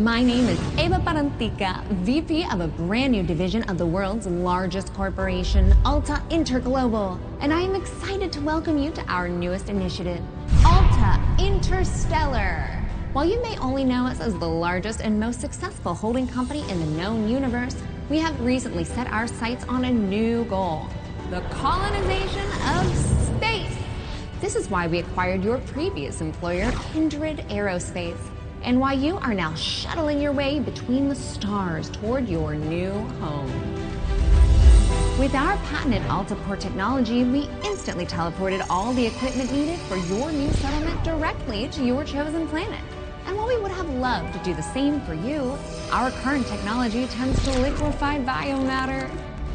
My name is Eva Parantica, VP of a brand new division of the world's largest corporation, Alta Interglobal, and I am excited to welcome you to our newest initiative, Alta Interstellar. While you may only know us as the largest and most successful holding company in the known universe, we have recently set our sights on a new goal, the colonization of space. This is why we acquired your previous employer, Kindred Aerospace, and why you are now shuttling your way between the stars toward your new home. With our patented AltaPort technology, we instantly teleported all the equipment needed for your new settlement directly to your chosen planet. And while we would have loved to do the same for you, our current technology tends to liquefy biomatter.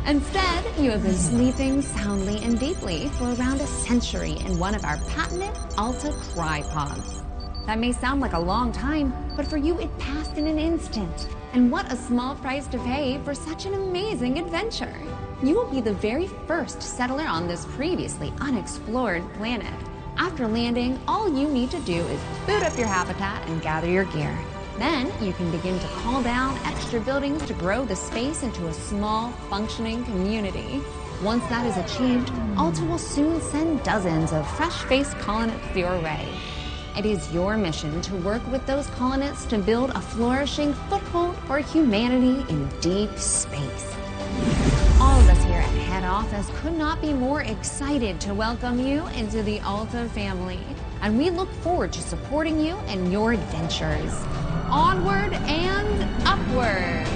Instead, you have been sleeping soundly and deeply for around a century in one of our patented Alta Crypods. That may sound like a long time, but for you it passed in an instant. And what a small price to pay for such an amazing adventure. You will be the very first settler on this previously unexplored planet. After landing, all you need to do is boot up your habitat and gather your gear. Then you can begin to call down extra buildings to grow the space into a small, functioning community. Once that is achieved, Alta will soon send dozens of fresh-faced colonists your way. It is your mission to work with those colonists to build a flourishing foothold for humanity in deep space. All of us here at head office could not be more excited to welcome you into the Alta family, and we look forward to supporting you in your adventures. Onward and upward!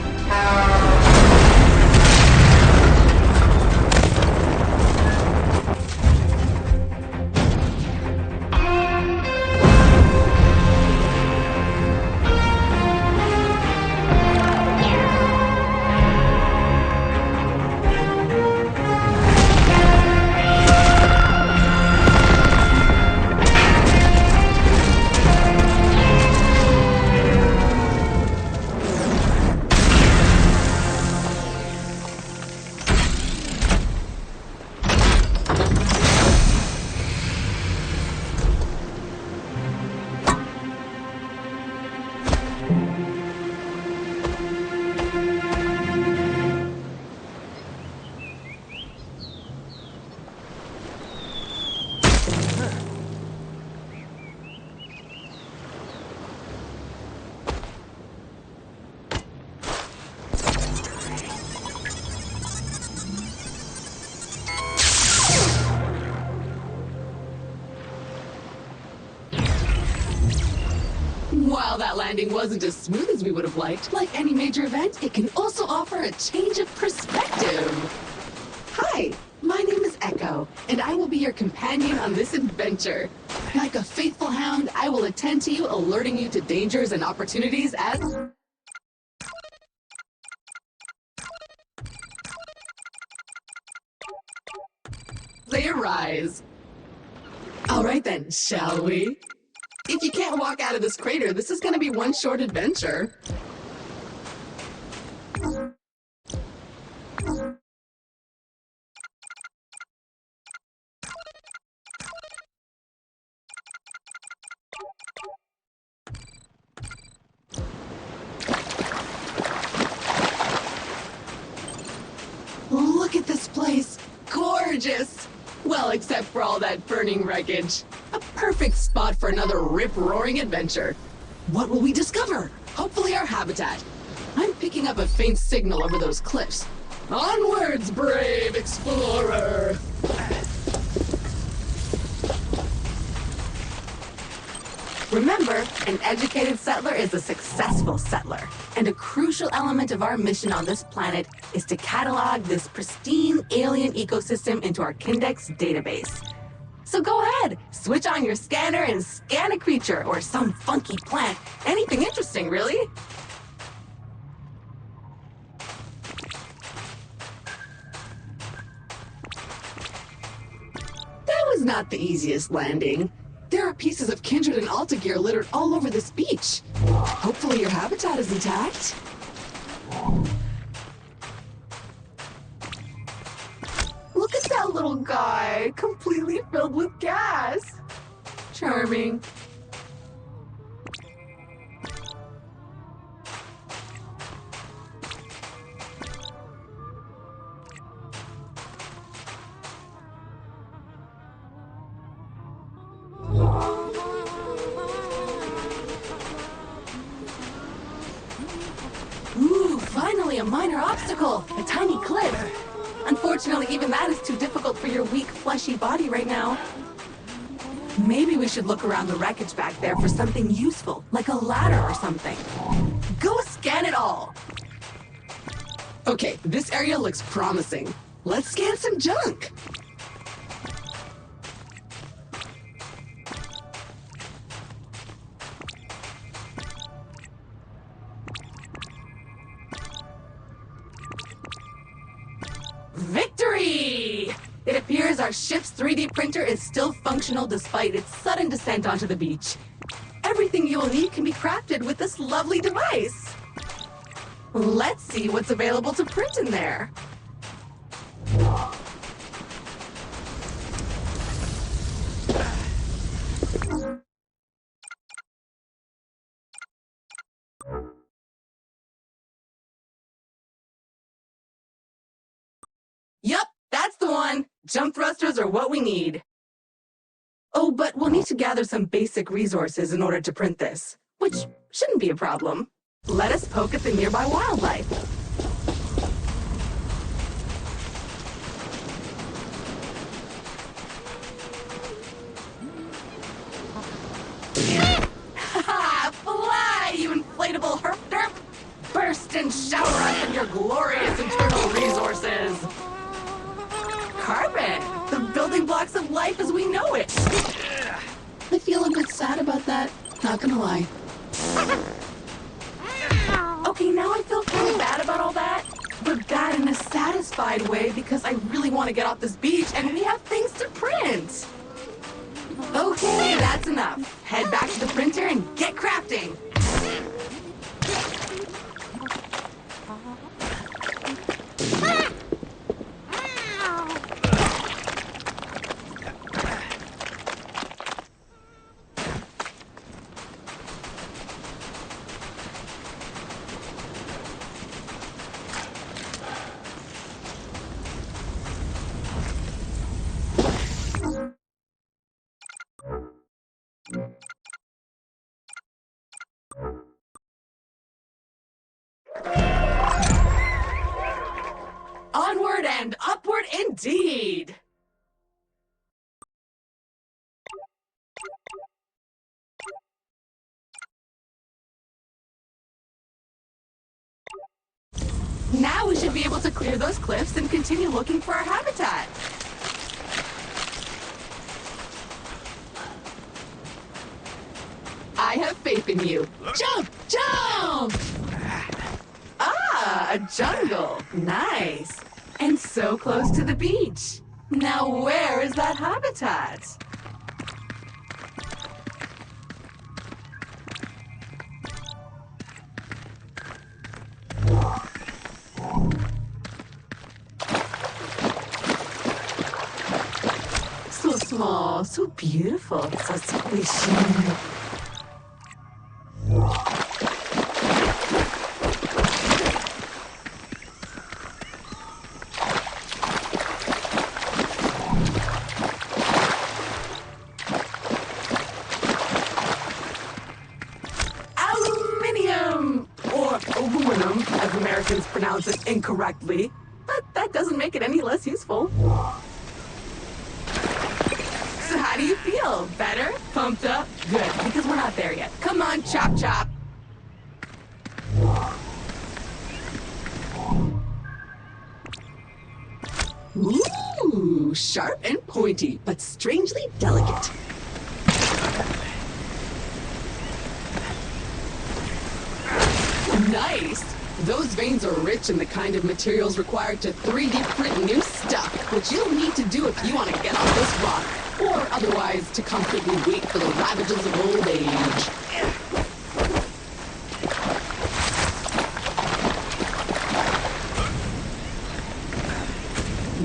While that landing wasn't as smooth as we would have liked, like any major event, it can also offer a change of perspective. Hi, my name is Echo, and I will be your companion on this adventure. Like a faithful hound, I will attend to you, alerting you to dangers and opportunities as they arise. All right then, shall we? If you can't walk out of this crater, this is going to be one short adventure. Look at this place. Gorgeous. Well, except for all that burning wreckage. A perfect spot for another rip-roaring adventure. What will we discover? Hopefully our habitat. I'm picking up a faint signal over those cliffs. Onwards, brave explorer! Remember, an educated settler is a successful settler. And a crucial element of our mission on this planet is to catalog this pristine alien ecosystem into our Kindex database. So go ahead, switch on your scanner and scan a creature or some funky plant. Anything interesting, really. That was not the easiest landing. There are pieces of Kindred and Alta gear littered all over this beach. Hopefully your habitat is intact. Look at that little guy, completely filled with gas. Charming. Ooh, finally a minor obstacle, a tiny cliff. Unfortunately, even that is too difficult for your weak, fleshy body right now. Maybe we should look around the wreckage back there for something useful, like a ladder or something. Go scan it all! Okay, this area looks promising. Let's scan some junk! Victory! It appears our ship's 3D printer is still functional despite its sudden descent onto the beach. Everything you will need can be crafted with this lovely device. Let's see what's available to print in there. Yup, that's the one. Jump thrusters are what we need. Oh, but we'll need to gather some basic resources in order to print this, which shouldn't be a problem. Let us poke at the nearby wildlife. Ha! Fly, you inflatable herp derp! Burst and shower us in your glorious internal resources! Carbon! The building blocks of life as we know it! I feel a bit sad about that, not gonna lie. Okay, now I feel kind of bad about all that, but bad in a satisfied way because I really want to get off this beach and we have things to print! Okay, that's enough. Head back to the printer and get crafting! Onward and upward indeed! Now we should be able to clear those cliffs and continue looking for our habitat. I have faith in you. Jump! Jump! Ah, a jungle. Nice. And so close to the beach. Now where is that habitat? So small, so beautiful, so squishy. As Americans pronounce it incorrectly, but that doesn't make it any less useful. So how do you feel? Better? Pumped up? Good, because we're not there yet. Come on, chop chop! Ooh, sharp and pointy, but strangely delicate. Nice! Those veins are rich in the kind of materials required to 3D print new stuff, which you'll need to do if you want to get off this rock, or otherwise to comfortably wait for the ravages of old age.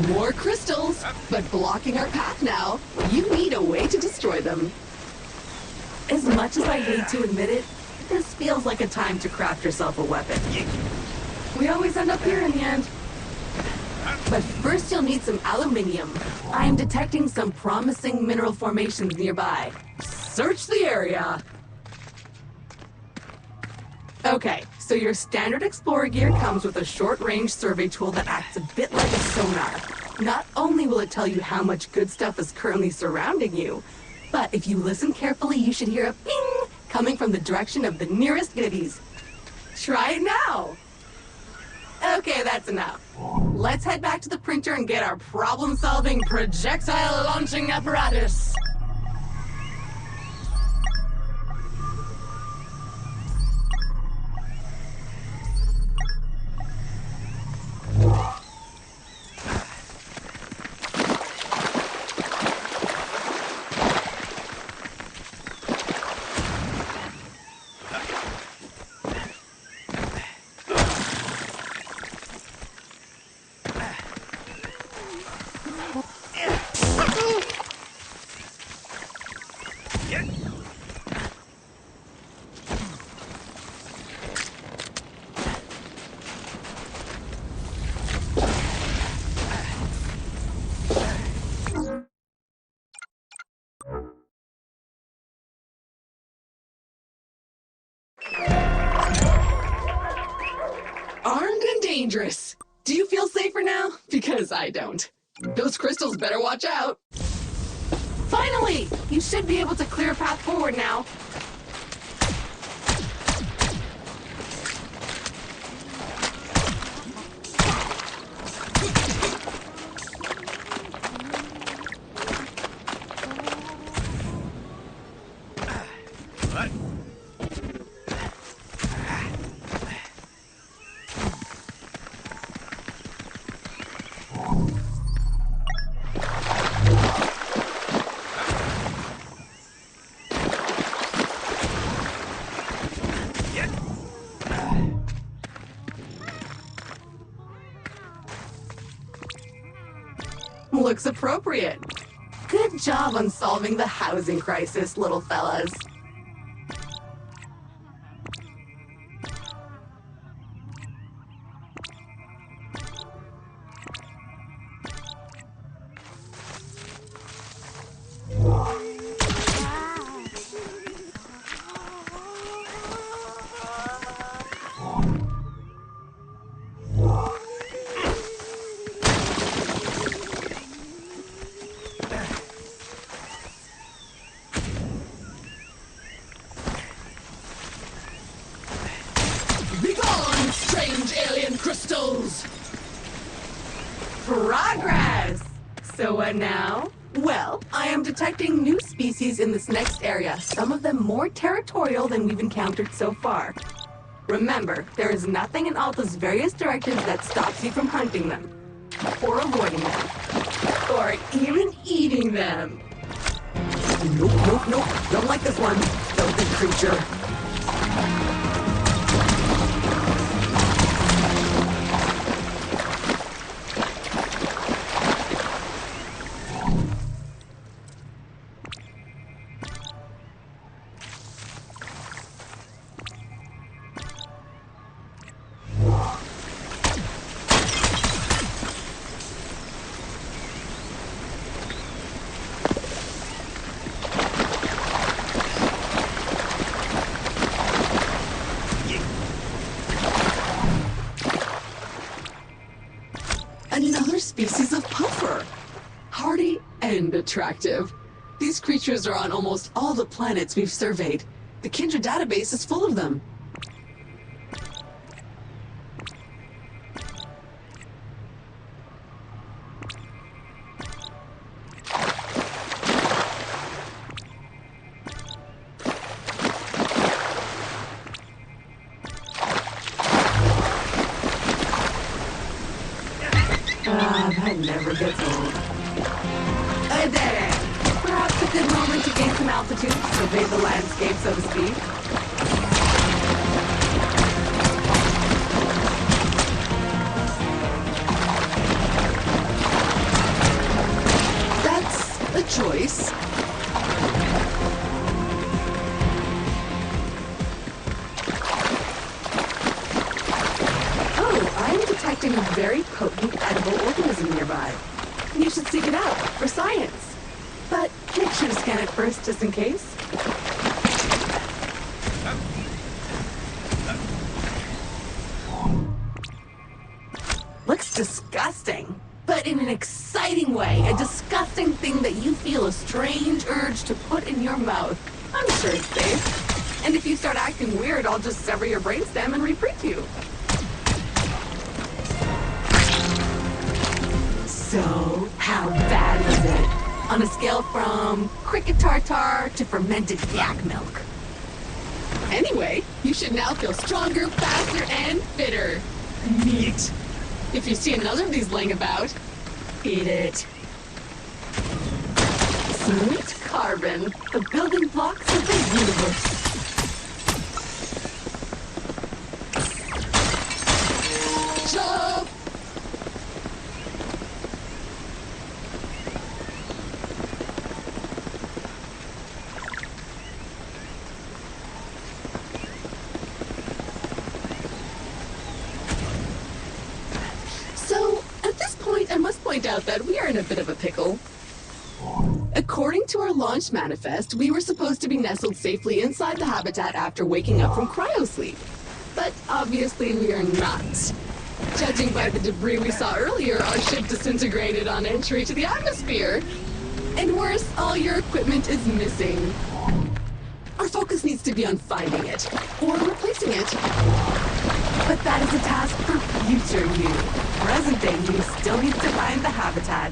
More crystals, but blocking our path now. You need a way to destroy them. As much as I hate to admit it, this feels like a time to craft yourself a weapon. We always end up here in the end. But first you'll need some aluminium. I'm detecting some promising mineral formations nearby. search the area. Okay, so your standard Explorer gear comes with a short-range survey tool that acts a bit like a sonar. Not only will it tell you how much good stuff is currently surrounding you, but if you listen carefully, you should hear a ping coming from the direction of the nearest goodies. Try it now! Okay, that's enough. Let's head back to the printer and get our problem-solving projectile launching apparatus. Armed and dangerous. Do you feel safer now? Because I don't. Those crystals better watch out. Finally! You should be able to clear a path forward now. Looks appropriate. Good job on solving the housing crisis, little fellas. Begone, strange alien crystals! Progress! So what now? Well, I am detecting new species in this next area, some of them more territorial than we've encountered so far. Remember, there is nothing in Alta's various directives that stops you from hunting them, or avoiding them, or even eating them. Nope, nope, nope. Don't like this one, filthy creature. Another species of puffer. Hardy and attractive. These creatures are on almost all the planets we've surveyed. The Kindred database is full of them. That never gets old. There! Perhaps a good moment to gain some altitude, survey the landscape, so to speak. That's a choice. I'm detecting a very potent edible organism nearby. You should seek it out for science. But make sure to scan it first, just in case. disgusting. But in an exciting way, a disgusting thing that you feel a strange urge to put in your mouth. I'm sure it's safe. And if you start acting weird, I'll just sever your brainstem and reprint you. So, how bad was it? On a scale from cricket tartar to fermented yak milk. Anyway, you should now feel stronger, faster, and fitter. Neat. If you see another of these laying about, eat it. Sweet carbon, the building blocks of the universe. Jump! So, at this point, I must point out that we are in a bit of a pickle. According to our launch manifest, we were supposed to be nestled safely inside the habitat after waking up from cryosleep. But obviously we are not. Judging by the debris we saw earlier, our ship disintegrated on entry to the atmosphere. And worse, all your equipment is missing. Our focus needs to be on finding it, or replacing it. But that is a task for future you. Present day you still needs to find the habitat.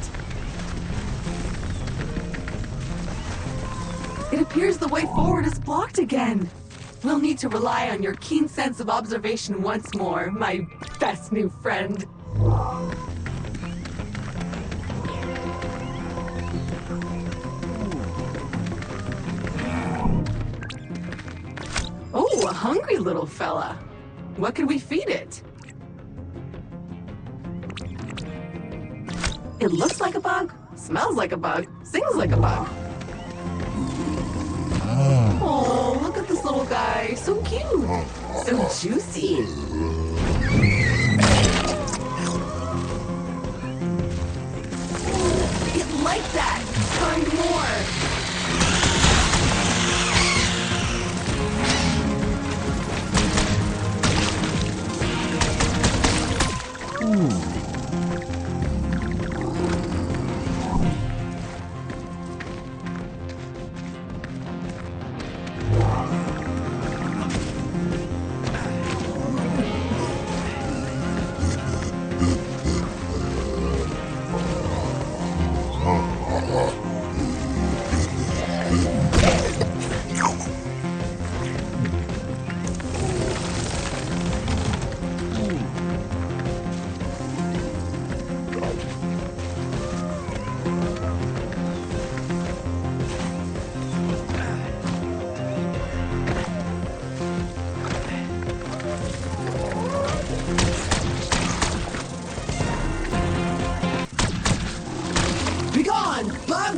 It appears the way forward is blocked again. We'll need to rely on your keen sense of observation once more, my best new friend. Oh, a hungry little fella. What could we feed it? It looks like a bug, smells like a bug, sings like a bug. Oh, look at this little guy. So cute. So juicy. It liked that. Find more. Be gone, bug!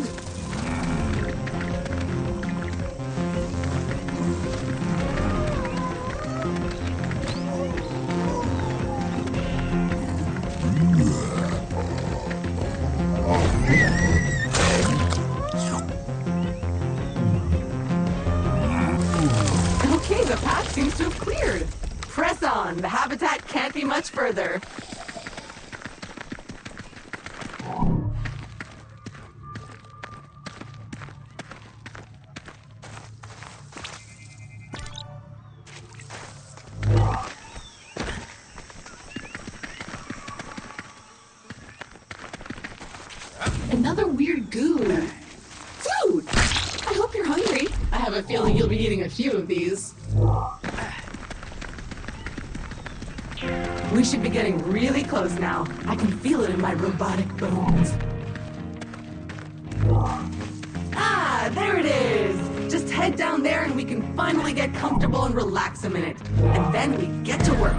Okay, the path seems to have cleared. Press on, the habitat can't be much further. Another weird goo. Food! I hope you're hungry. I have a feeling you'll be eating a few of these. We should be getting really close now. I can feel it in my robotic bones. Ah, there it is! Just head down there and we can finally get comfortable and relax a minute. And then we get to work.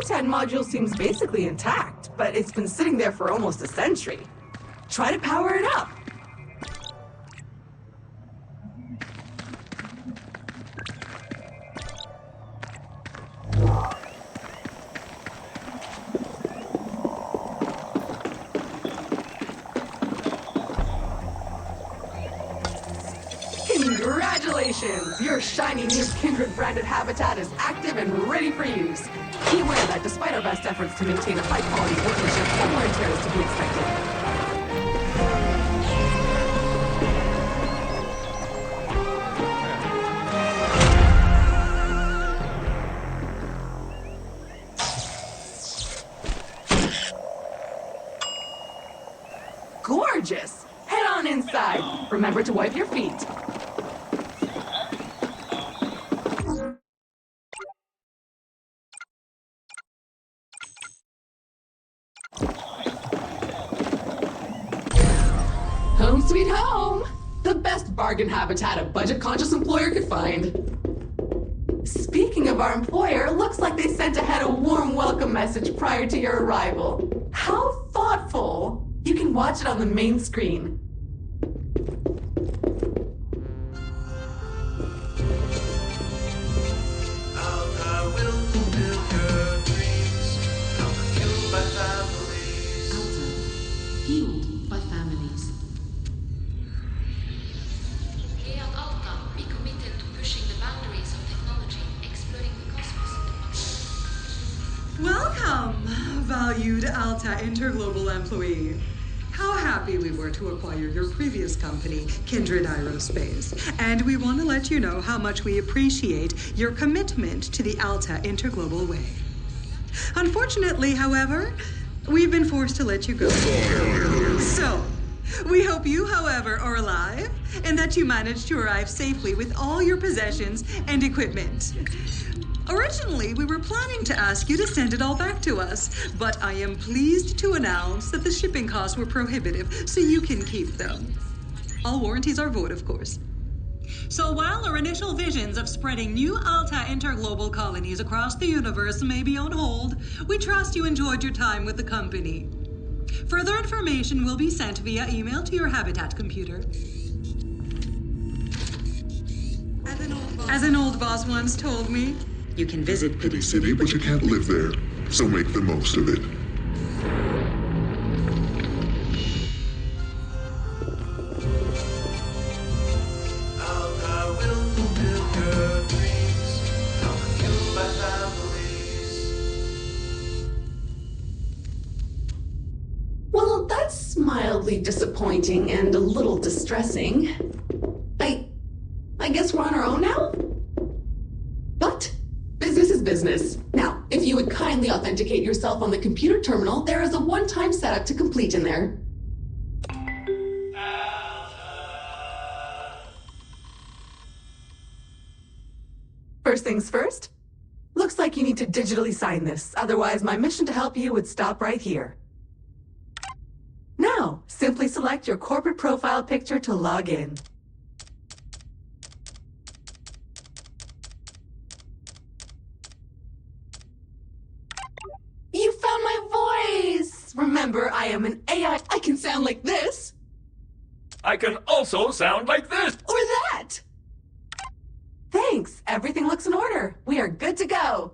habitat module seems basically intact, but it's been sitting there for almost a century. Try to power it up. Congratulations! Your shiny new Kindred branded habitat is active and ready for use. Be aware that despite our best efforts to maintain a high quality workmanship, some wear and tear is to be expected. Gorgeous! Head on inside. Remember to wipe your feet. Home sweet home! The best bargain habitat a budget-conscious employer could find. Speaking of our employer, looks like they sent ahead a warm welcome message prior to your arrival. How thoughtful! You can watch it on the main screen. Fueled by families. Here at Alta, we committed to pushing the boundaries of technology, exploring the cosmos. Welcome, valued Alta Interglobal employee. How happy we were to acquire your previous company, Kindred Aerospace. And we want to let you know how much we appreciate your commitment to the Alta Interglobal way. Unfortunately, however, we've been forced to let you go. So, we hope you, however, are alive and that you managed to arrive safely with all your possessions and equipment. Originally, we were planning to ask you to send it all back to us, but I am pleased to announce that the shipping costs were prohibitive, so you can keep them. All warranties are void, of course. So while our initial visions of spreading new Alta interglobal colonies across the universe may be on hold, we trust you enjoyed your time with the company. Further information will be sent via email to your Habitat computer. As an old boss once told me, you can visit Pity City, but you can't live there, so make the most of it. Well, that's mildly disappointing and a little distressing. I guess we're on our own now? But business is business. Now, if you would kindly authenticate yourself on the computer terminal, there is a one-time setup to complete in there. First things first, looks like you need to digitally sign this. Otherwise, my mission to help you would stop right here. Now, simply select your corporate profile picture to log in. You found my voice! Remember, I am an AI. I can sound like this. I can also sound like this! Or that! Thanks. Everything looks in order. We are good to go.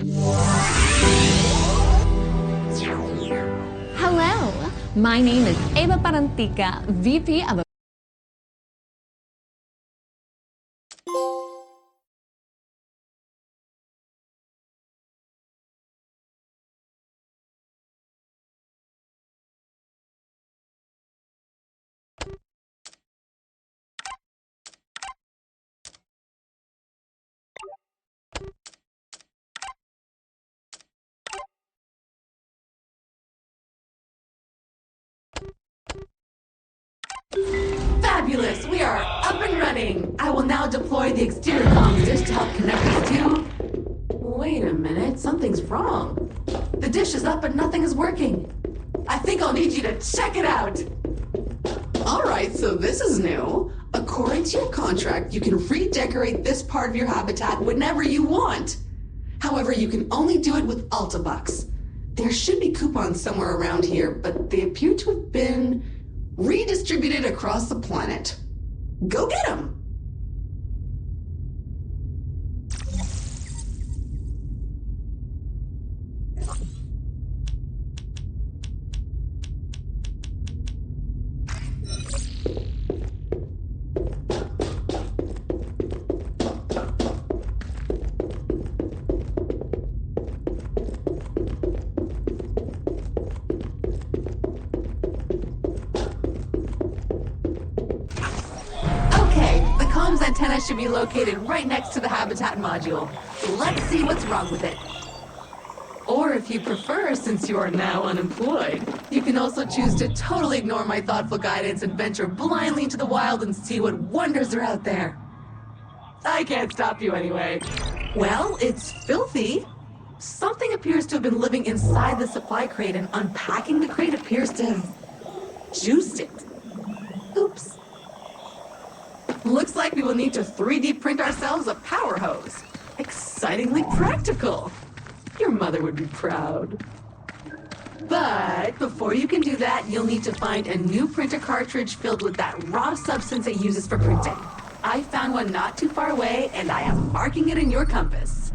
Hello, my name is Eva Parantica, VP of Fabulous! We are up and running! I will now deploy the exterior comms dish to help connect us to... Wait a minute, something's wrong. The dish is up, but nothing is working. I think I'll need you to check it out! Alright, so this is new. According to your contract, you can redecorate this part of your habitat whenever you want. However, you can only do it with Altabucks. There should be coupons somewhere around here, but they appear to have been redistributed across the planet. Go get them! Antenna should be located right next to the habitat module. Let's see what's wrong with it. Or if you prefer, since you are now unemployed, you can also choose to totally ignore my thoughtful guidance and venture blindly into the wild and see what wonders are out there. I can't stop you anyway. Well, it's filthy. Something appears to have been living inside the supply crate, and unpacking the crate appears to have juiced it. Oops. Looks like we will need to 3D print ourselves a power hose. Excitingly practical. Your mother would be proud. But before you can do that, you'll need to find a new printer cartridge filled with that raw substance it uses for printing. I found one not too far away, and I am marking it in your compass.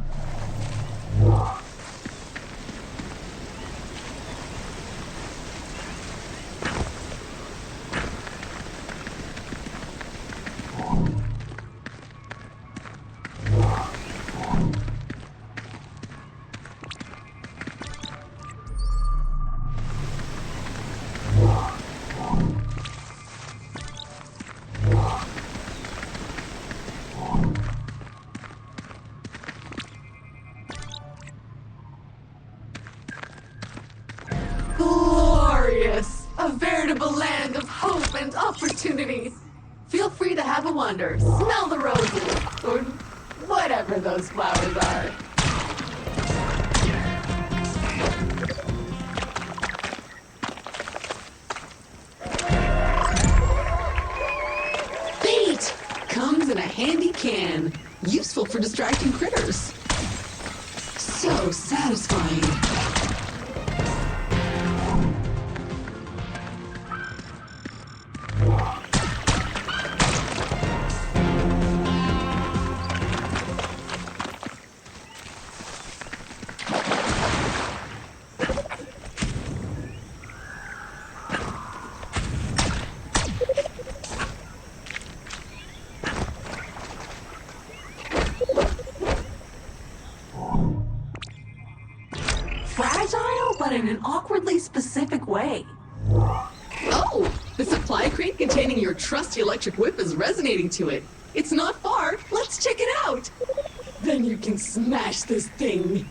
Glorious! A veritable land of hope and opportunity. Feel free to have a wander. Smell the roses, or whatever those flowers are. Bait! Comes in a handy can. Useful for distracting critters. So satisfying. Fragile, but in an awkwardly specific way. Oh, the supply crate containing your trusty electric whip is resonating to it. It's not far. Let's check it out. Then you can smash this thing.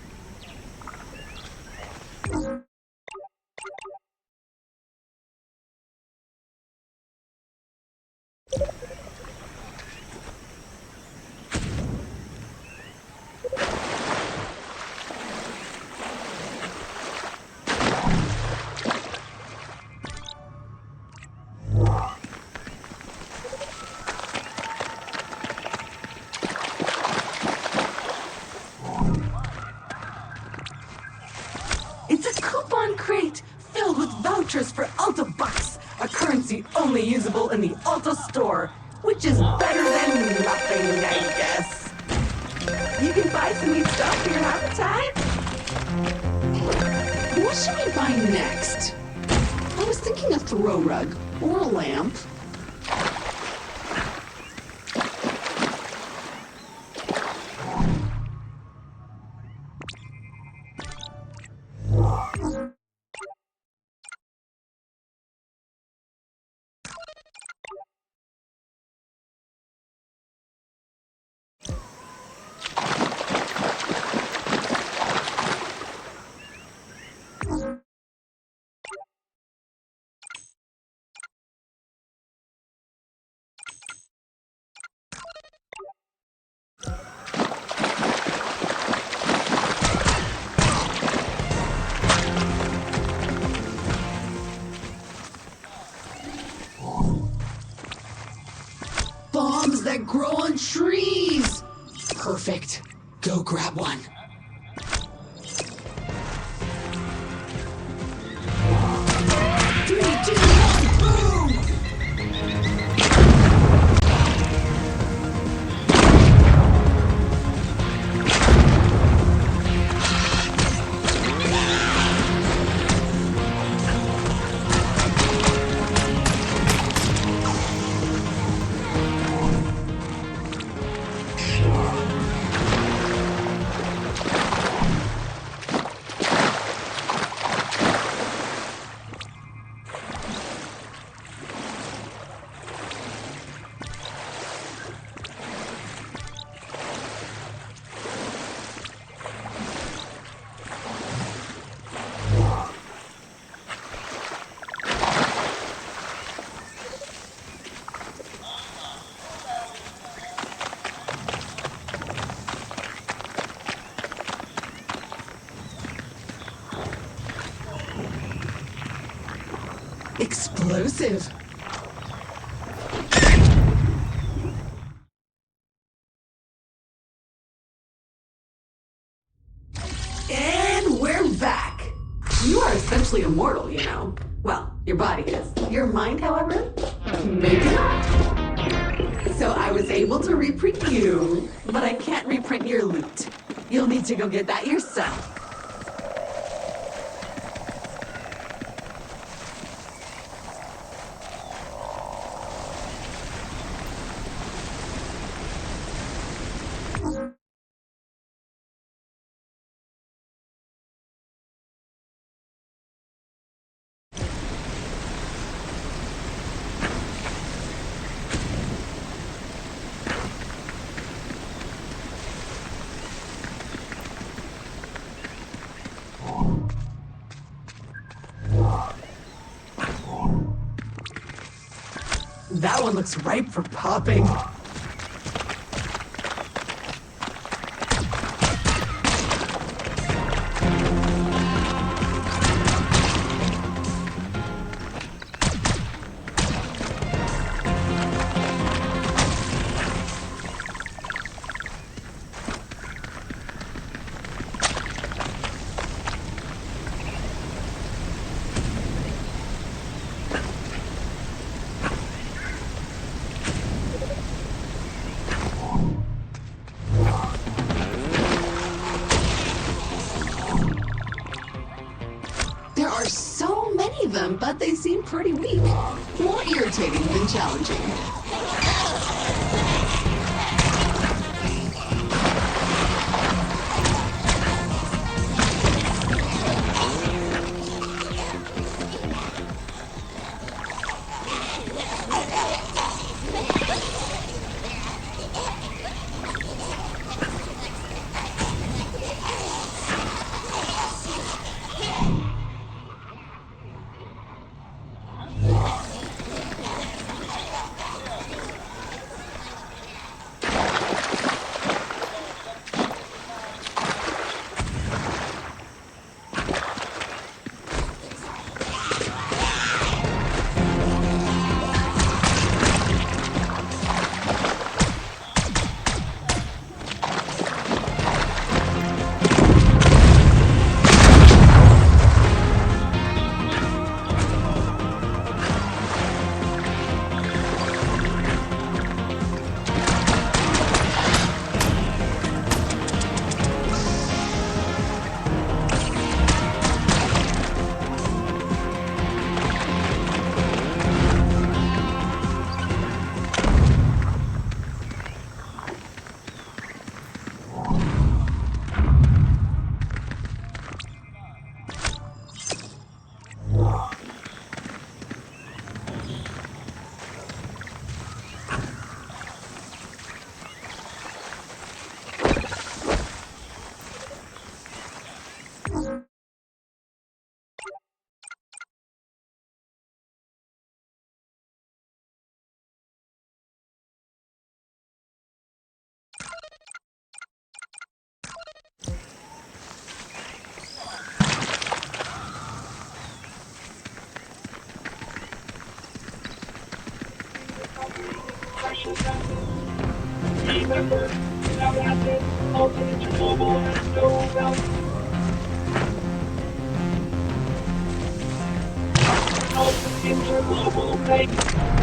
It's a coupon crate filled with vouchers for Alta Bucks, a currency only usable in the Alta store, which is better than nothing, I guess. You can buy some neat stuff for your habitat, should we buy next? I was thinking a throw rug or a lamp. Bombs that grow on trees! Perfect. Go grab one. Three, two, one, boom! Explosive. And we're back. You are essentially immortal, you know. Well, your body is. Your mind, however, maybe not. So I was able to reprint you, but I can't reprint your loot. You'll need to go get that yourself. That one looks ripe for popping. But they seem pretty weak. More irritating than challenging.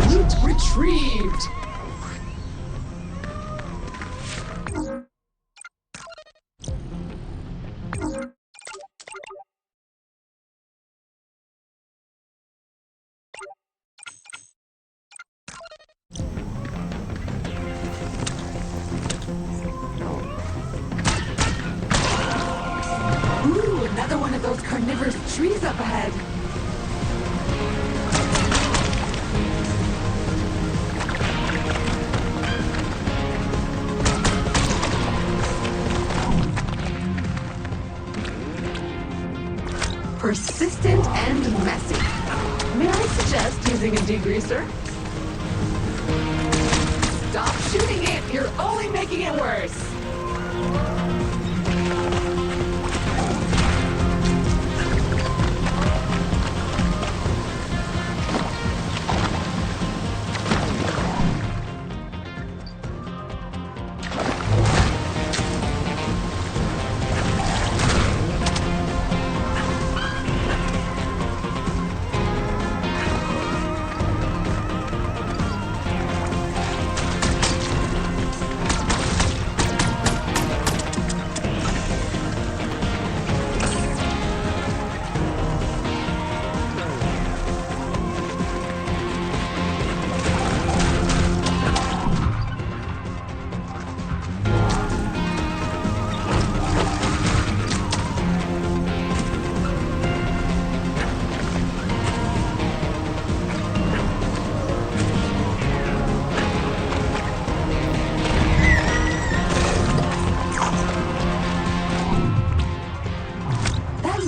Loot retrieved. Ooh, another one of those carnivorous trees up ahead. Persistent and messy. May I suggest using a degreaser? Stop shooting it! You're only making it worse!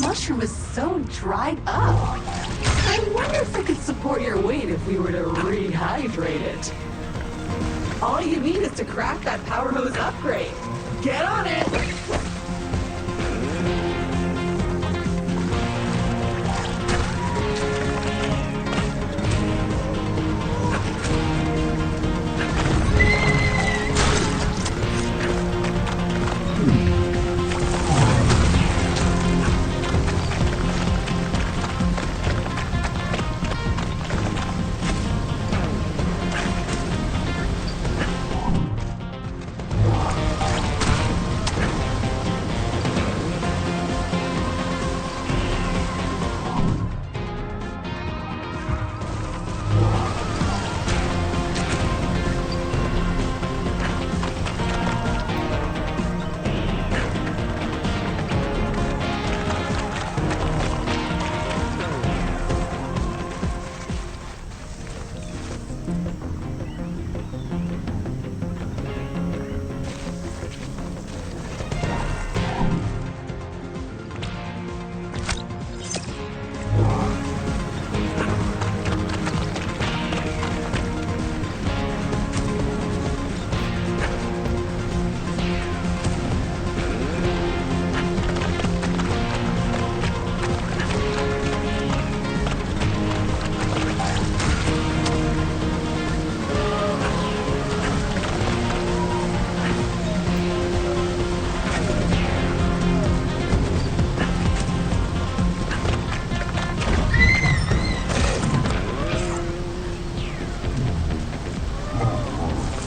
Mushroom is so dried up. I wonder if it could support your weight if we were to rehydrate it. All you need is to craft that power hose upgrade. Get on it!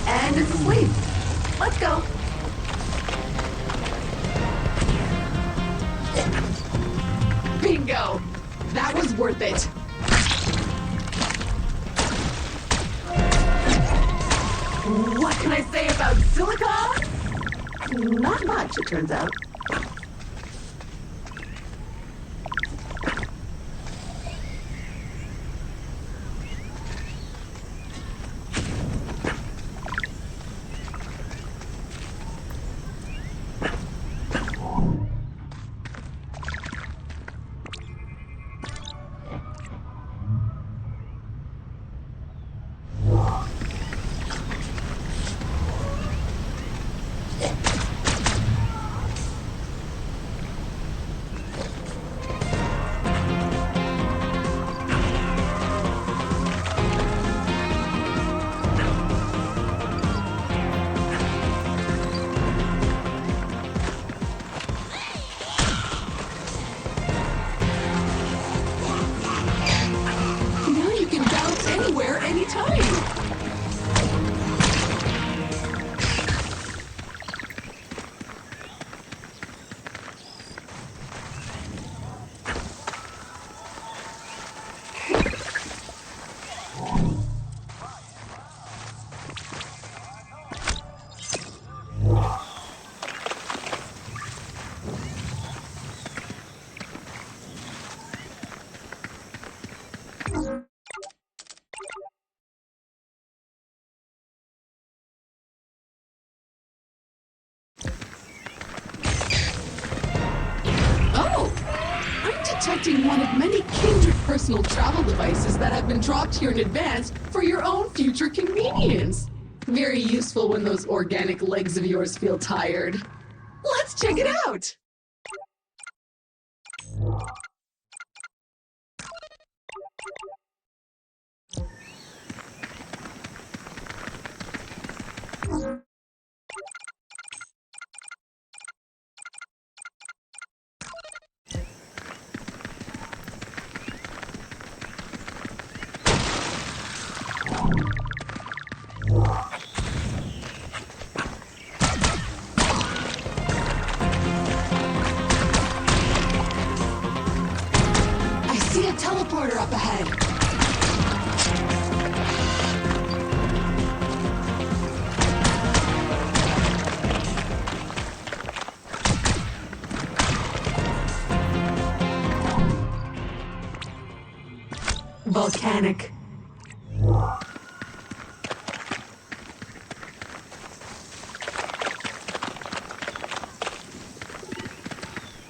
And it's asleep. Let's go. Bingo! That was worth it. What can I say about silica? Not much, it turns out. selecting one of many kindred personal travel devices that have been dropped here in advance for your own future convenience. Very useful when those organic legs of yours feel tired. Let's check it out! I see a teleporter up ahead. Volcanic.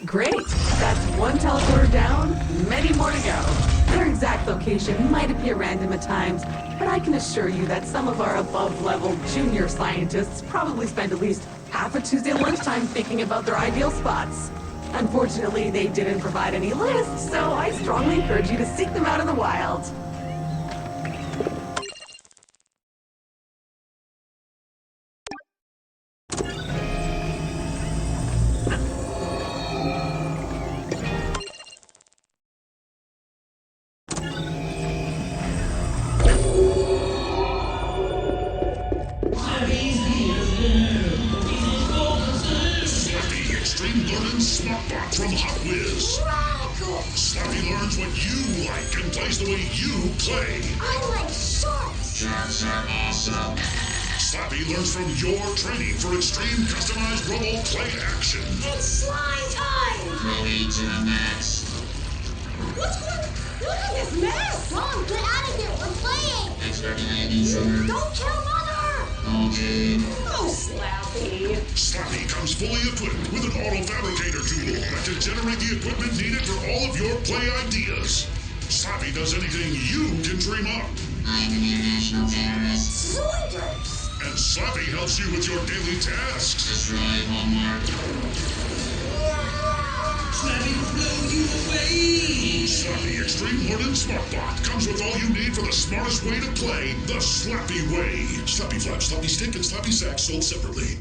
Great! That's one teleporter down, many more to go. Their exact location might appear random at times, but I can assure you that some of our above-level junior scientists probably spend at least half a Tuesday lunchtime thinking about their ideal spots. Unfortunately, they didn't provide any lists, so I strongly encourage you to seek them out in the wild. Slappy Extreme Learning Smartbot from Hot Whiz. Radical! Slappy learns what you like and plays the way you play. I like sharks! Sharks are awesome. Slappy learns from your training for extreme customized role play action. It's slime time! Really to the max. What's going on? Look at this mess! Mom, get out of here! We're playing! Exterminating center. Don't kill Mother! Okay. Oh, Slappy! Slappy comes fully equipped with an auto-fabricator tool that can generate the equipment needed for all of your play ideas. Slappy does anything you can dream up. I'm an international terrorist. Zoiders! And Slappy helps you with your daily tasks. Destroy homework. Slappy will blow you away! Slappy Extreme Learning Smartbot comes with all you need for the smartest way to play the Slappy way. Slappy Flap, Slappy Stick, and Slappy Sack sold separately.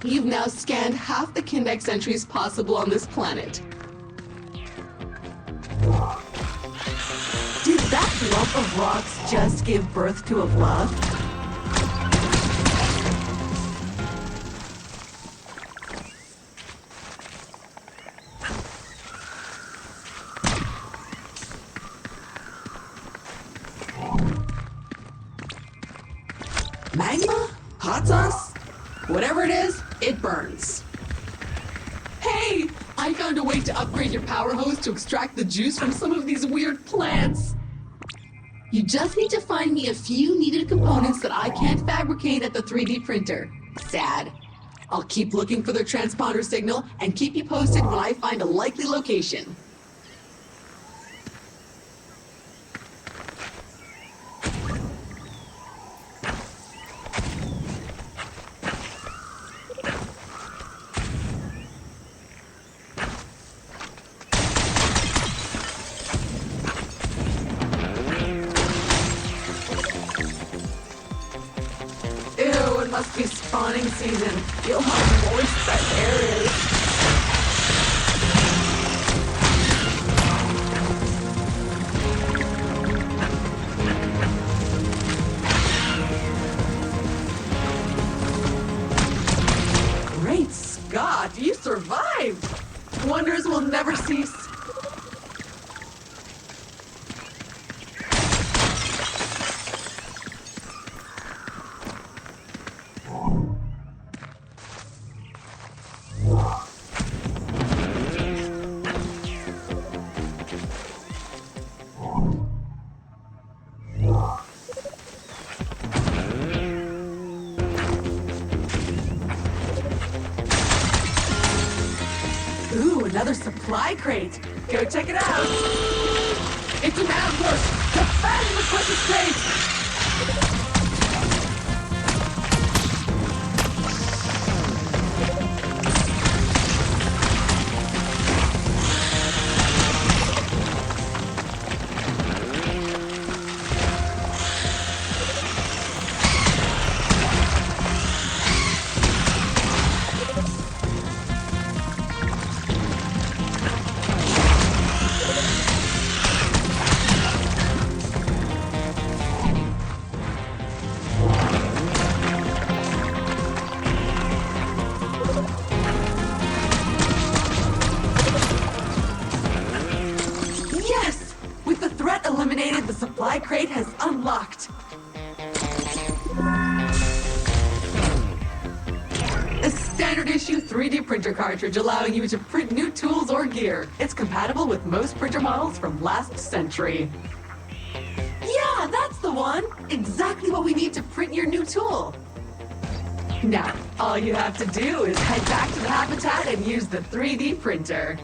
You've now scanned half the Kindex entries possible on this planet. Did that lump of rocks just give birth to a bluff? Magma? Hot sauce? Whatever it is, it burns. Hey! I found a way to upgrade your power hose to extract the juice from some of these weird plants. You just need to find me a few needed components that I can't fabricate at the 3D printer. Sad. I'll keep looking for their transponder signal and keep you posted when I find a likely location. Must be spawning season. Feel how moist that air is. Great Scott, you survived! Wonders will never cease. Another supply crate. Go check it out. It's an ambush. Defend the precious crate. Eliminated, the supply crate has unlocked. A standard issue 3D printer cartridge allowing you to print new tools or gear. It's compatible with most printer models from last century. Yeah, that's the one! Exactly what we need to print your new tool. Now, all you have to do is head back to the habitat and use the 3D printer.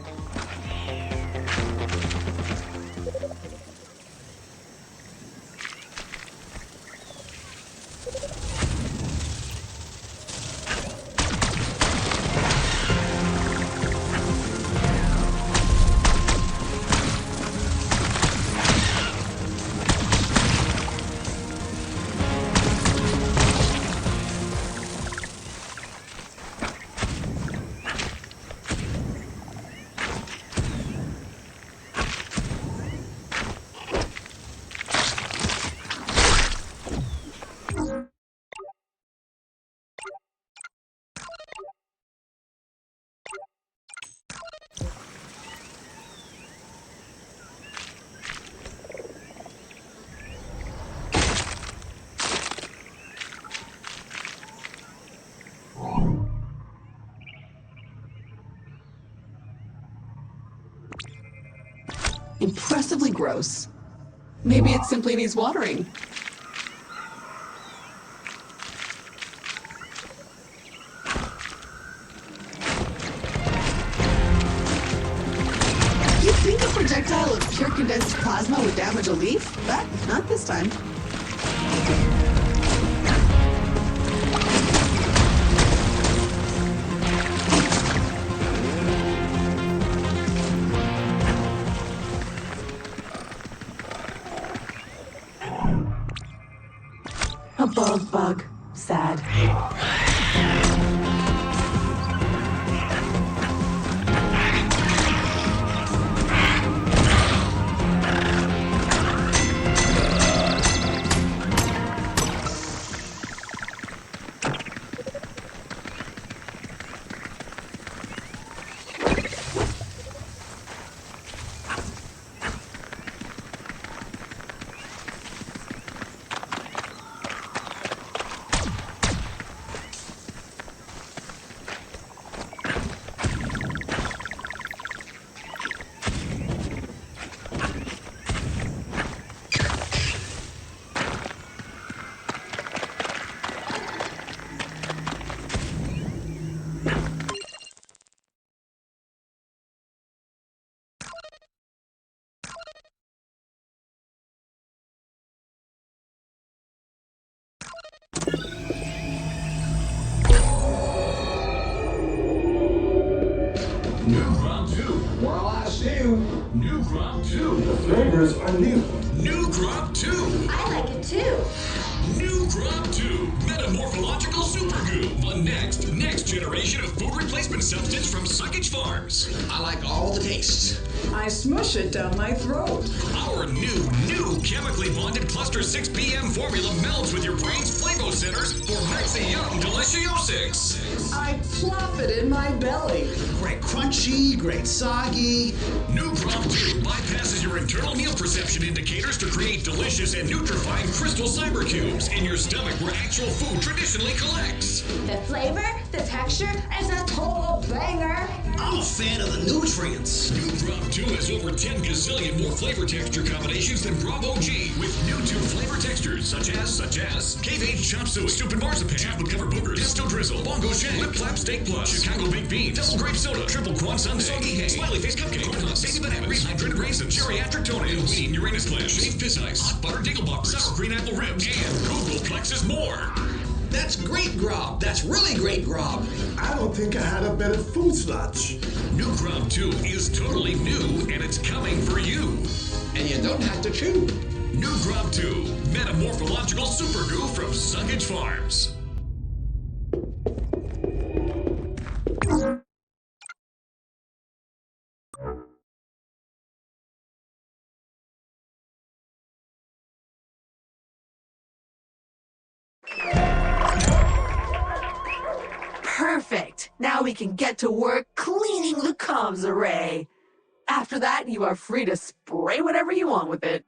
Impressively gross. Maybe it simply needs watering. You'd think a projectile of pure condensed plasma would damage a leaf, but not this time. A bald bug. Sad. 2. New Crop 2. The flavors are new. New Crop 2. I like it too. New Crop 2. Metamorphological Super Goo. The next generation of food replacement substance from Suckage Farms. I like all the tastes. I smush it down my throat. Our new chemically bonded Cluster 6 PM formula melds with your brain's flavo centers for Maxi Yum Deliciosics. I plop it in my belly. Great crunchy, great soggy. New Crop 2 bypasses your internal meal perception indicators to create delicious and nutrifying crystal cyber cubes in your stomach where actual food traditionally collects. The flavor, the texture, is a total banger. I'm a fan of the nutrients. New Crop 2 has over 10 gazillion more flavor texture combinations than Bravo G, with new 2 flavor textures such as cave-aged chop suey, stupid marzipan, chocolate covered boogers, pesto drizzle, bongo shank, lip flap steak plus, Chicago baked beans, double grape soda, triple quan sundae, soggy hay, smiley face cupcake, corn husk, baby bananas, rehydrated raisins, geriatric toenails, Wheaten Uranus clams, shaved piss ice, hot butter dingle boppers, sour green apple ribs, and Google Plexus more. That's great grub. That's really great grub. I don't think I had a better food sludge. New Crop 2 is totally new, and it's coming for you. And you don't have to chew. New Crop 2, Metamorphological Super Goo from Suckage Farms. Perfect. Now we can get to work cleaning the comms array. After that, you are free to spray whatever you want with it.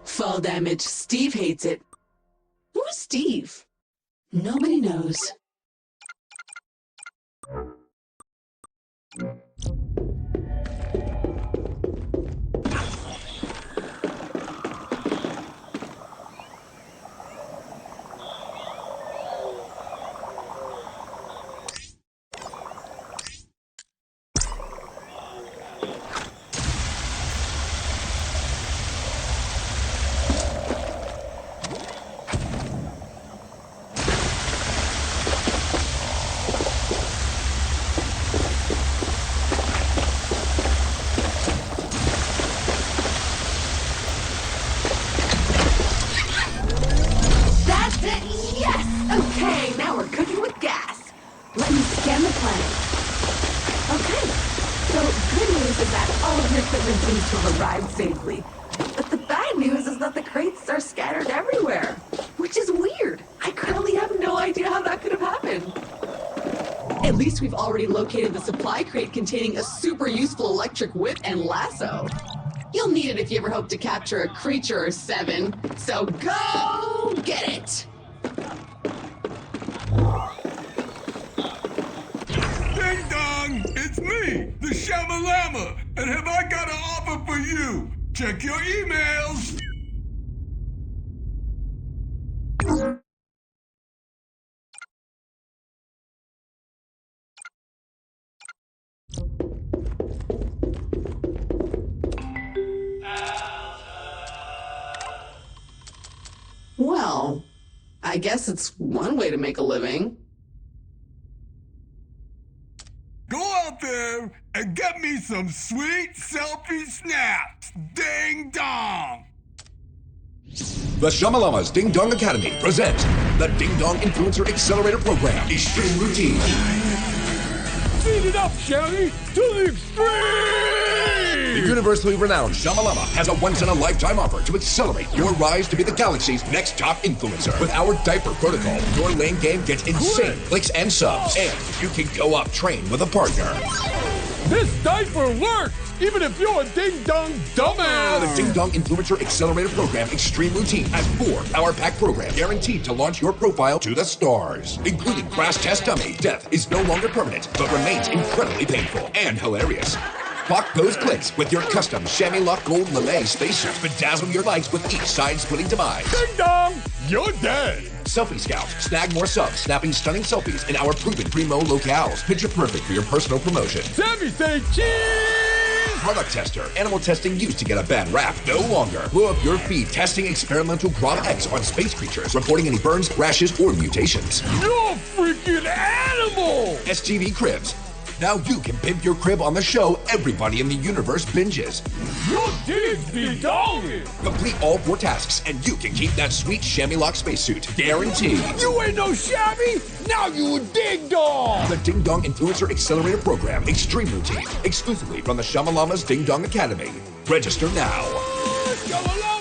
Fall damage. Steve hates it. Who's Steve? Nobody knows. Seems to have arrived safely. But the bad news is that the crates are scattered everywhere, which is weird. I currently have no idea how that could have happened. At least we've already located the supply crate containing a super useful electric whip and lasso. You'll need it if you ever hope to capture a creature or 7, so go get it! Ding dong! It's me, the Shamalama, and have I got an offer for you? Check your emails! Well, I guess it's one way to make a living. Go out there and get me some sweet selfie snaps! Ding dong! The Shamalama's Ding Dong Academy presents the Ding Dong Influencer Accelerator Program. Extreme Routine. Speed it up, shall we? To the extreme! universally renowned Shamalama has a once-in-a-lifetime offer to accelerate your rise to be the galaxy's next top influencer. With our diaper protocol, your lane game gets insane clicks and subs, and you can go up train with a partner. This diaper works, even if you're a ding-dong dumbass. The Ding Dong Influencer Accelerator Program Extreme Routine has 4 power-packed programs guaranteed to launch your profile to the stars, including Crash Test Dummy. Death is no longer permanent, but remains incredibly painful and hilarious. Clock those clicks with your custom chamois lock gold lame spacesuit. Bedazzle your likes with each side-splitting demise. Ding dong, you're dead. Selfie Scout. Snag more subs, snapping stunning selfies in our proven primo locales. Picture perfect for your personal promotion. Sammy say cheese! Product Tester. Animal testing used to get a bad rap. No longer. Blow up your feed testing experimental Grob X on space creatures, reporting any burns, rashes, or mutations. You're a freaking animal! STV Cribs. Now you can pimp your crib on the show everybody in the universe binges. Your digs be dogging! Complete all 4 tasks, and you can keep that sweet chamois lock spacesuit. Guaranteed. You ain't no shabby! Now you a ding dong! The Ding Dong Influencer Accelerator Program Extreme Routine. Exclusively from the Shamalama's Ding Dong Academy. Register now. Shamalama!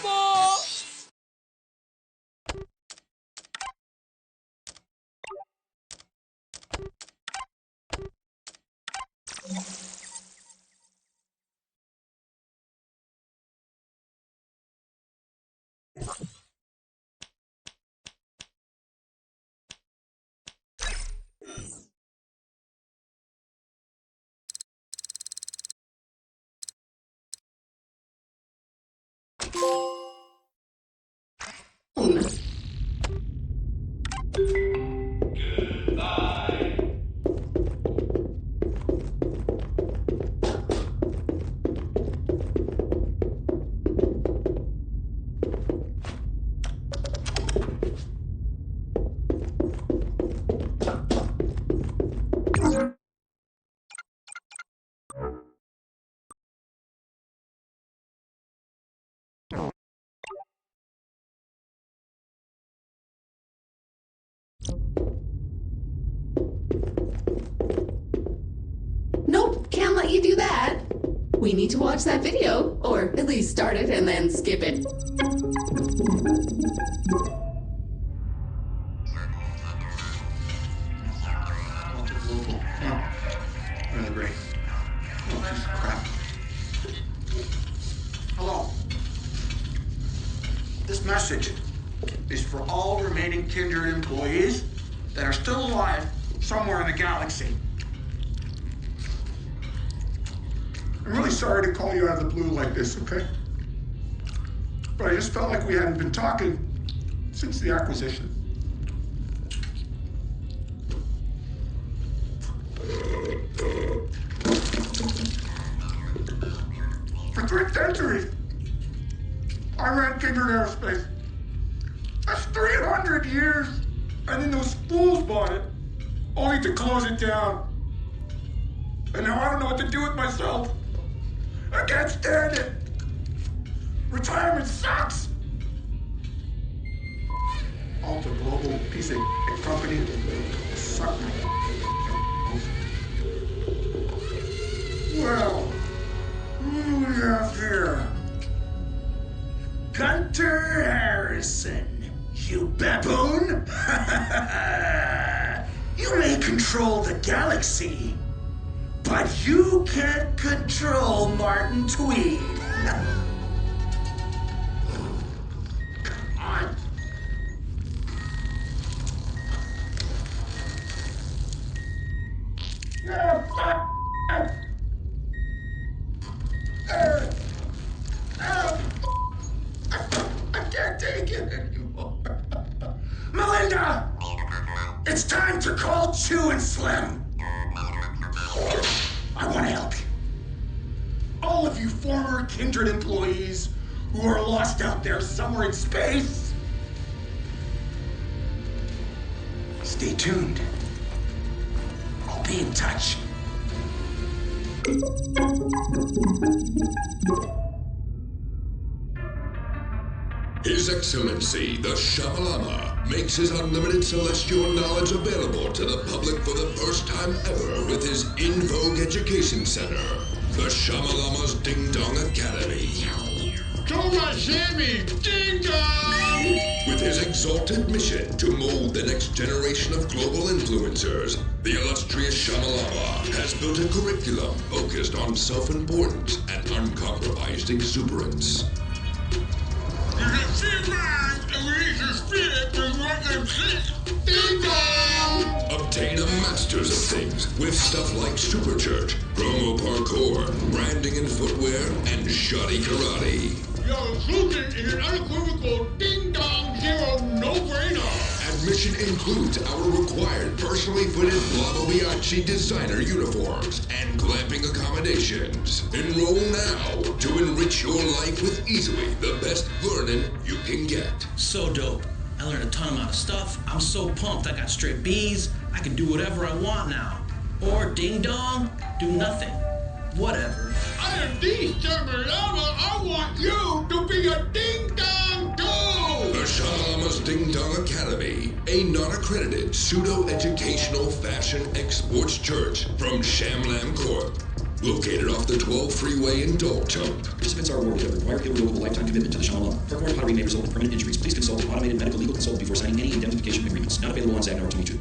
Nope, can't let you do that. We need to watch that video, or at least start it and then skip it. Really great. Oh, piece of crap. Hello. This message is for all remaining Kindred employees that are still alive somewhere in the galaxy. I'm really sorry to call you out of the blue like this, okay? But I just felt like we hadn't been talking since the acquisition. For 3 centuries, I ran Kindred Aerospace. That's 300 years! And then those fools bought it, only to close it down. And now I don't know what to do with myself. I can't stand it. Retirement sucks. Alta Global piece of company sucked me. Well, who do we have here? Gunter Harrison, you baboon. You may control the galaxy, but you can't control Martin Tweed. Come on. I can't take it anymore. Melinda! It's time to call Chew and Slim. I want to help you. All of you former Kindred employees who are lost out there somewhere in space. Stay tuned. I'll be in touch. His Excellency, the Shamalama, makes his unlimited celestial knowledge available to the public for the first time ever with his In Vogue Education Center. The Shamalama's Ding Dong Academy. Thomas Sammy, ding dong! With his exalted mission to mold the next generation of global influencers, the illustrious Shamalama has built a curriculum focused on self-importance and uncompromised exuberance. Ding dong! Obtain a master's of things with stuff like super church, promo parkour, branding and footwear, and shoddy karate. Your inclusion is an unequivocal ding-dong zero no-brainer. Admission includes our required personally fitted Blavoviaci designer uniforms and glamping accommodations. Enroll now to enrich your life with easily the best learning you can get. So dope. I learned a ton amount of stuff. I'm so pumped. I got straight B's. I can do whatever I want now. Or ding dong, do nothing. Whatever. I am the Shamalama. I want you to be a ding-dong too. The Shamalama's Ding Dong Academy, a non-accredited pseudo-educational fashion exports church from Shamlam Corp. Located off the 12 freeway in Dalchump. Participants are awarded a required irrevocable lifetime commitment to the Shamalama. Parkour and pottery may result in permanent injuries. Please consult an automated medical legal consultant before signing any indemnification agreements. Not available on Zagnar 22.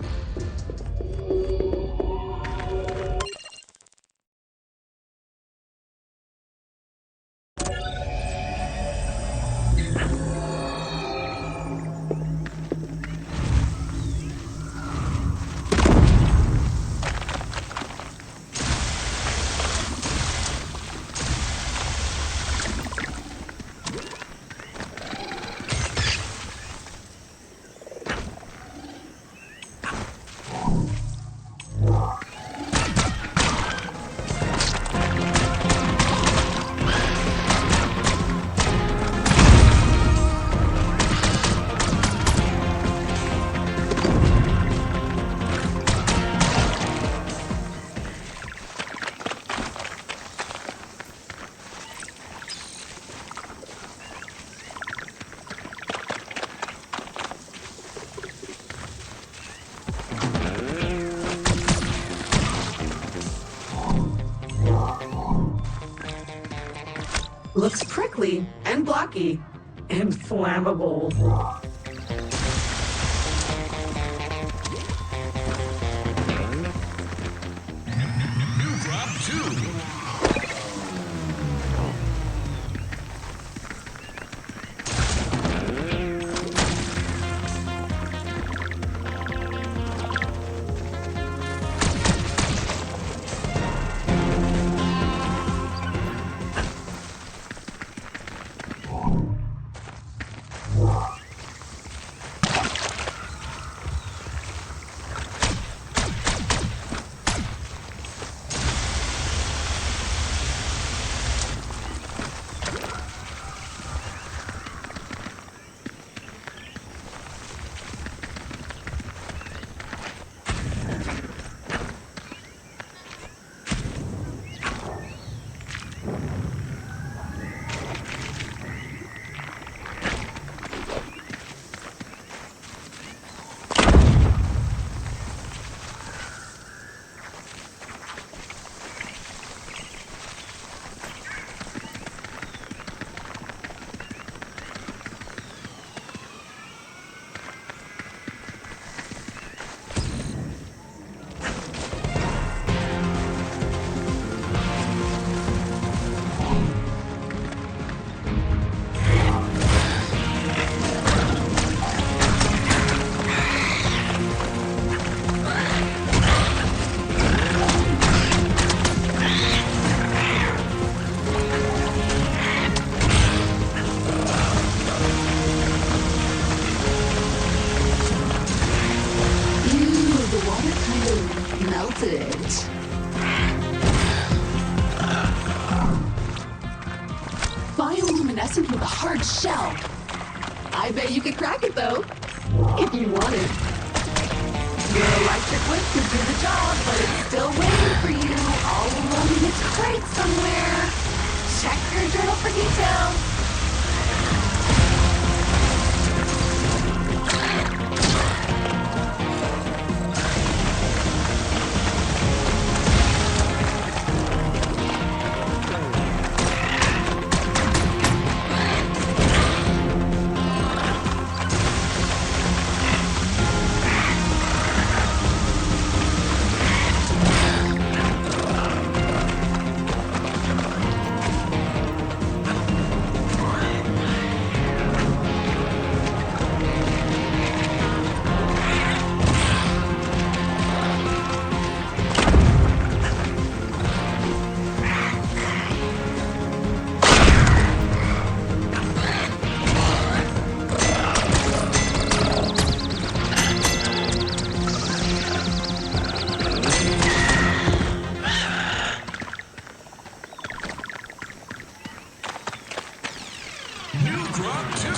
Looks prickly and blocky and flammable. New drop 2. Bioluminescent with a hard shell. I bet you could crack it though, if you wanted. Your electric whip could do the job, but it's still waiting for you, all alone in its crate somewhere. Check your journal for details. Drop 2.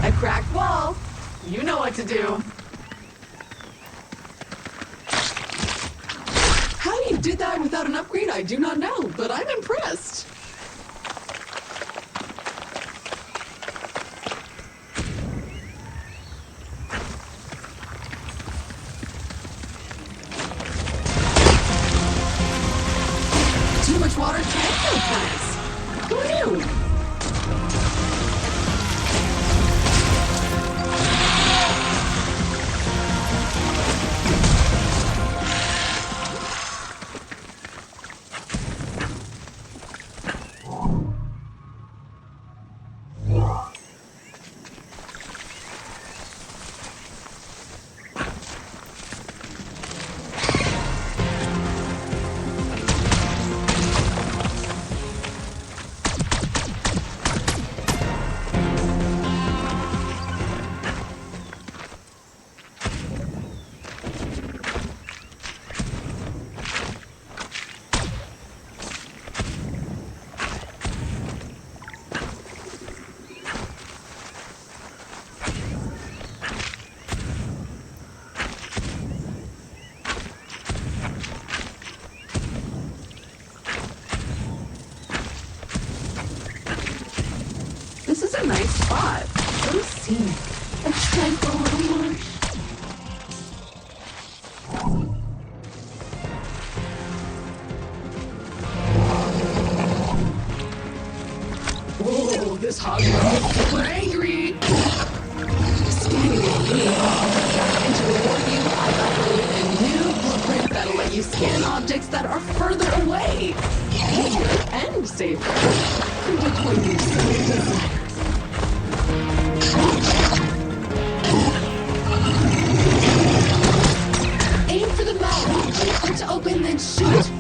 A cracked wall. You know what to do. How you did that without an upgrade, I do not know, but I'm impressed. Too much water can't kill plants. Who knew? This is a nice spot. So scenic. A tranquil little marsh. Whoa, this hog is super angry. Scanning the game. And to reward you, I uploaded a new blueprint that'll let you scan objects that are further away. Easier and safer. Predict what you so desire. Aim for the mouth, wait for it to open, then shoot.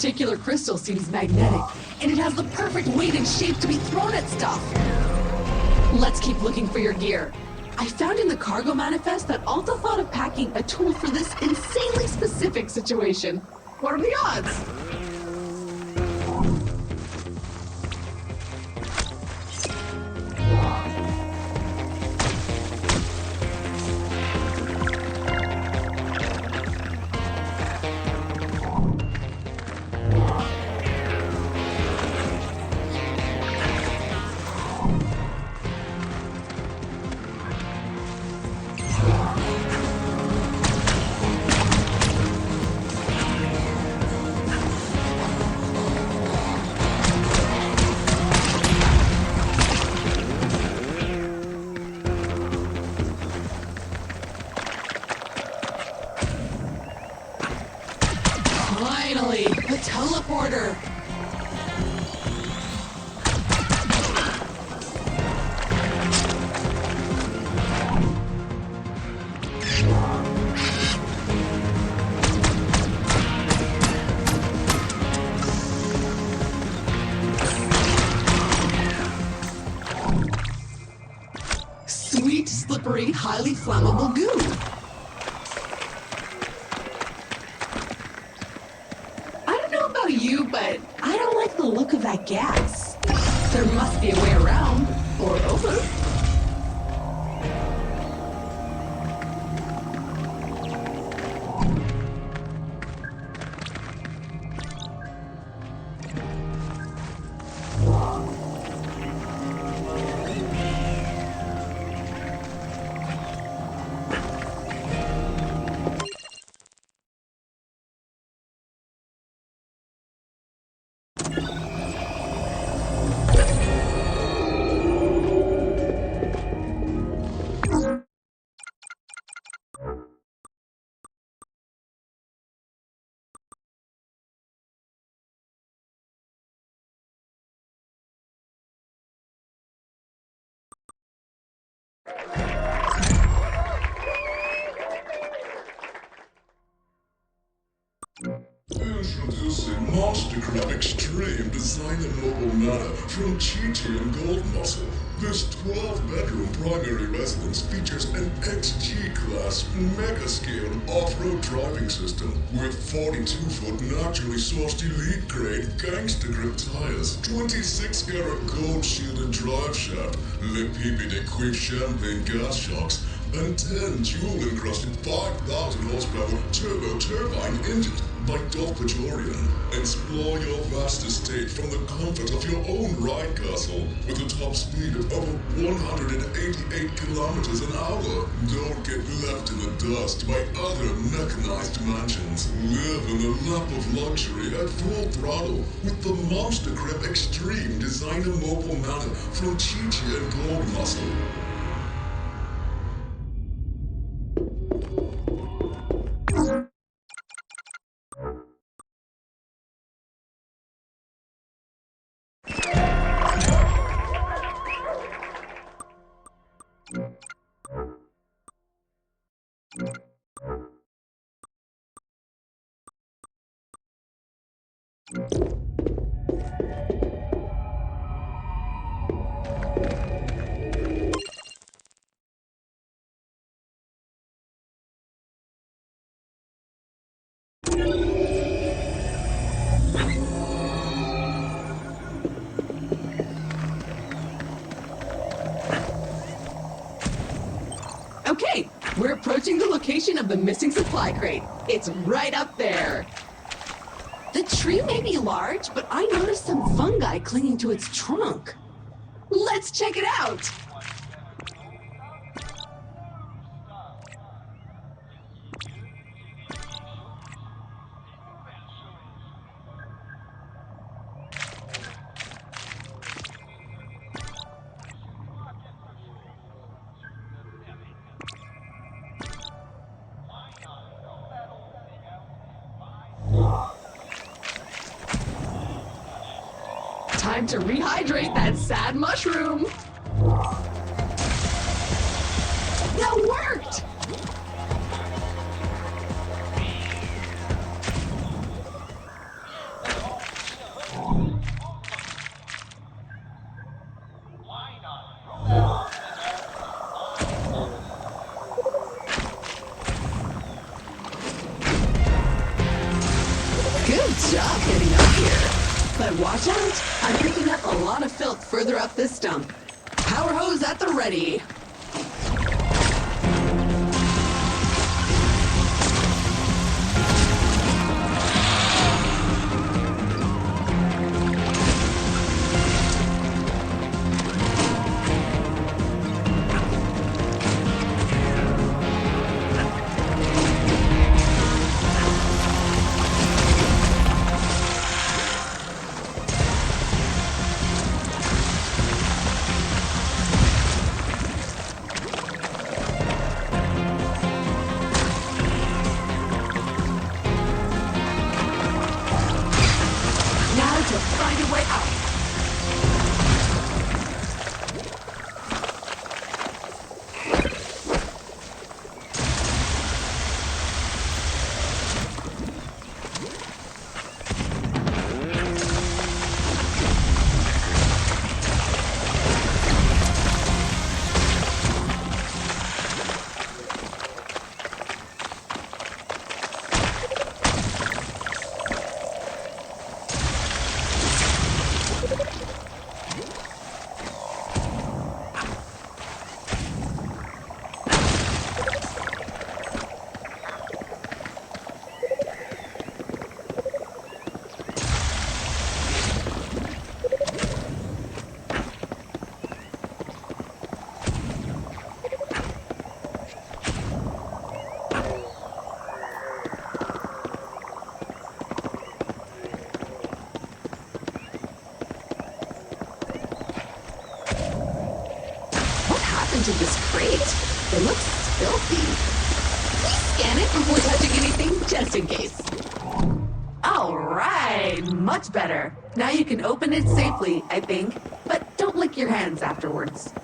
particular crystal seems magnetic, and it has the perfect weight and shape to be thrown at stuff. Let's keep looking for your gear. I found in the cargo manifest that Alta thought of packing a tool for this insanely specific situation. What are the odds? Finally, the teleporter! Sweet, slippery, highly flammable goo. You, but I don't like the look of that gas. There must be a way around, or over. Introducing Monster Crab Extreme Design and Mobile Nana from Chi-Chi and Gold Muscle. This 12-bedroom primary residence features an XG-class mega-scale off-road driving system with 42-foot naturally sourced elite-grade gangster grip tires, 26-karat gold-shielded drive shaft, Le Pipi de Quick Champagne gas shocks, and 10 jewel-encrusted 5,000 horsepower turbo turbine engines by Dolph Praetorian. Explore your vast estate from the comfort of your own ride castle with a top speed of over 188 kilometers an hour. Don't get left in the dust by other mechanized mansions. Live in the lap of luxury at full throttle with the Monster Crib Extreme Designer Mobile Nana from Chi-Chi and Gold Muscle. Okay, we're approaching the location of the missing supply crate. It's right up there. The tree may be large, but I noticed some fungi clinging to its trunk. Let's check it out. Time to rehydrate that sad mushroom. That worked! job getting up here. But watch out, I'm picking up a lot of filth further up this stump. Power hose at the ready. To this crate? It looks filthy. Please scan it before touching anything, just in case. Alright, much better. Now you can open it safely, I think. But don't lick your hands afterwards.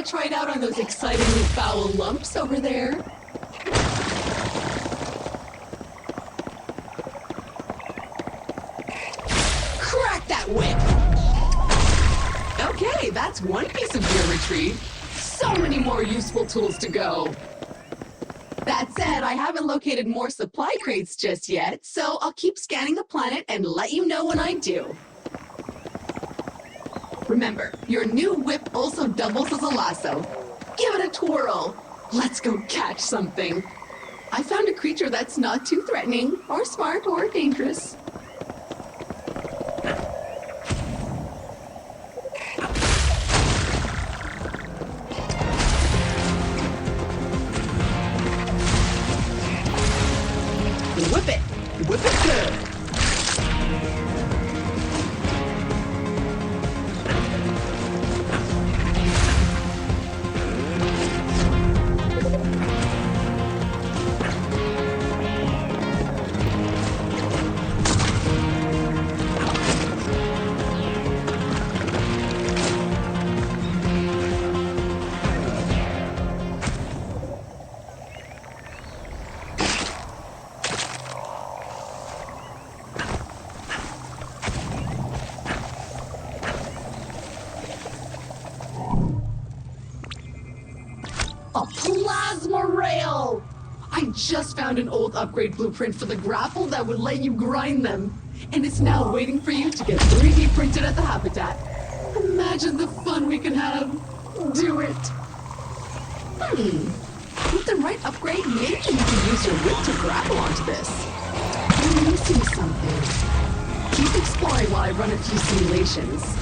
Try it out on those excitingly foul lumps over there. Crack that whip! Okay, that's one piece of gear retrieved. So many more useful tools to go. That said, I haven't located more supply crates just yet, so I'll keep scanning the planet and let you know when I do. Remember, your new whip also doubles as a lasso. Give it a twirl. Let's go catch something. I found a creature that's not too threatening, or smart, or dangerous. Whip it! Whip it good! A plasma rail! I just found an old upgrade blueprint for the grapple that would let you grind them. And it's now waiting for you to get 3D printed at the habitat. Imagine the fun we can have. Do it! With the right upgrade, maybe you can use your whip to grapple onto this. You're missing something. Keep exploring while I run a few simulations.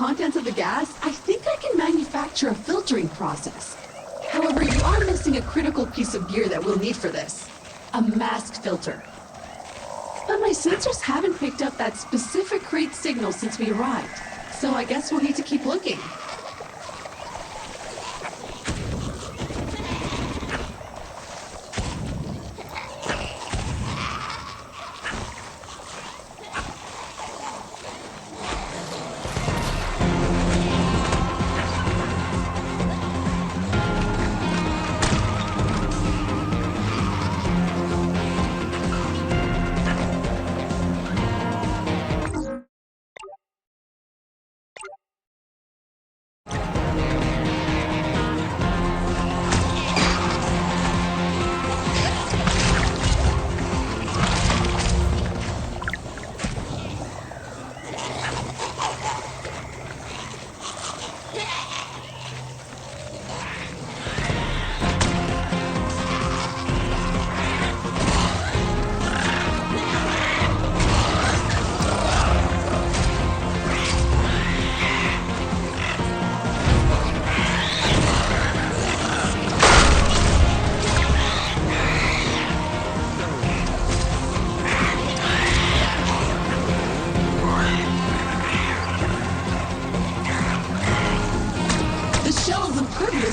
contents of the gas, I think I can manufacture a filtering process. However, you are missing a critical piece of gear that we'll need for this. A masked filter. But my sensors haven't picked up that specific crate signal since we arrived. So I guess we'll need to keep looking.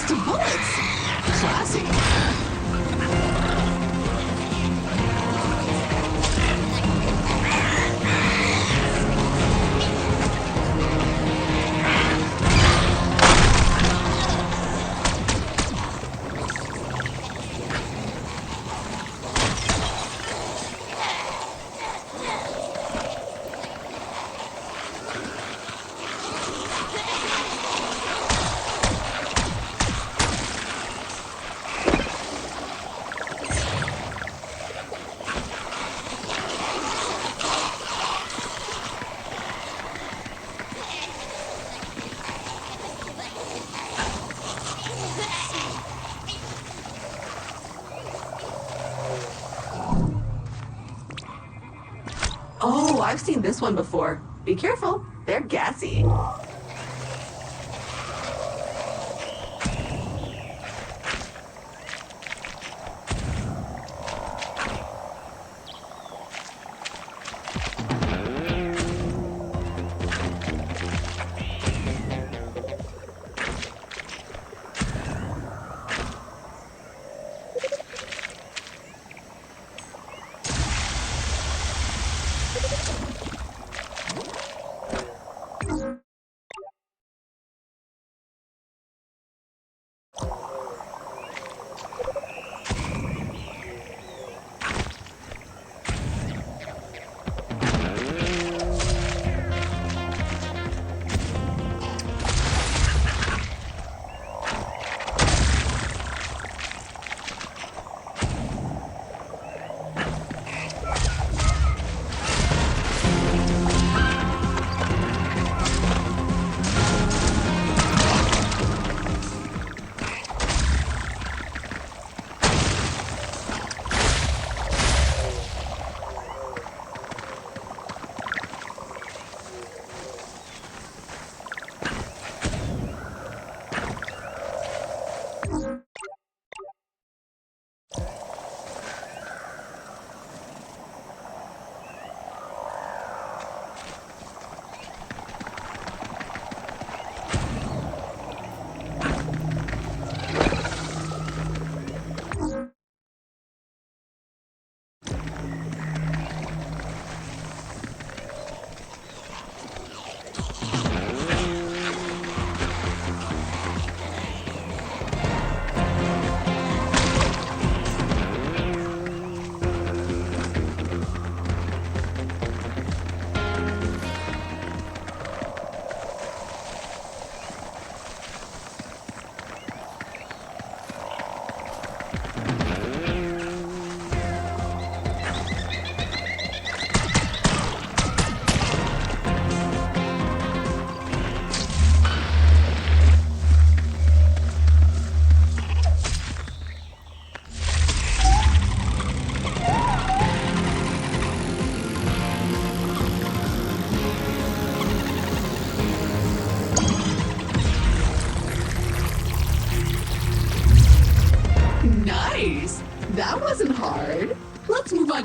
To bullets. Classy. Oh, I've seen this one before. Be careful, they're gassy.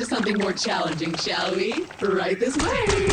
to something more challenging, shall we? Right this way.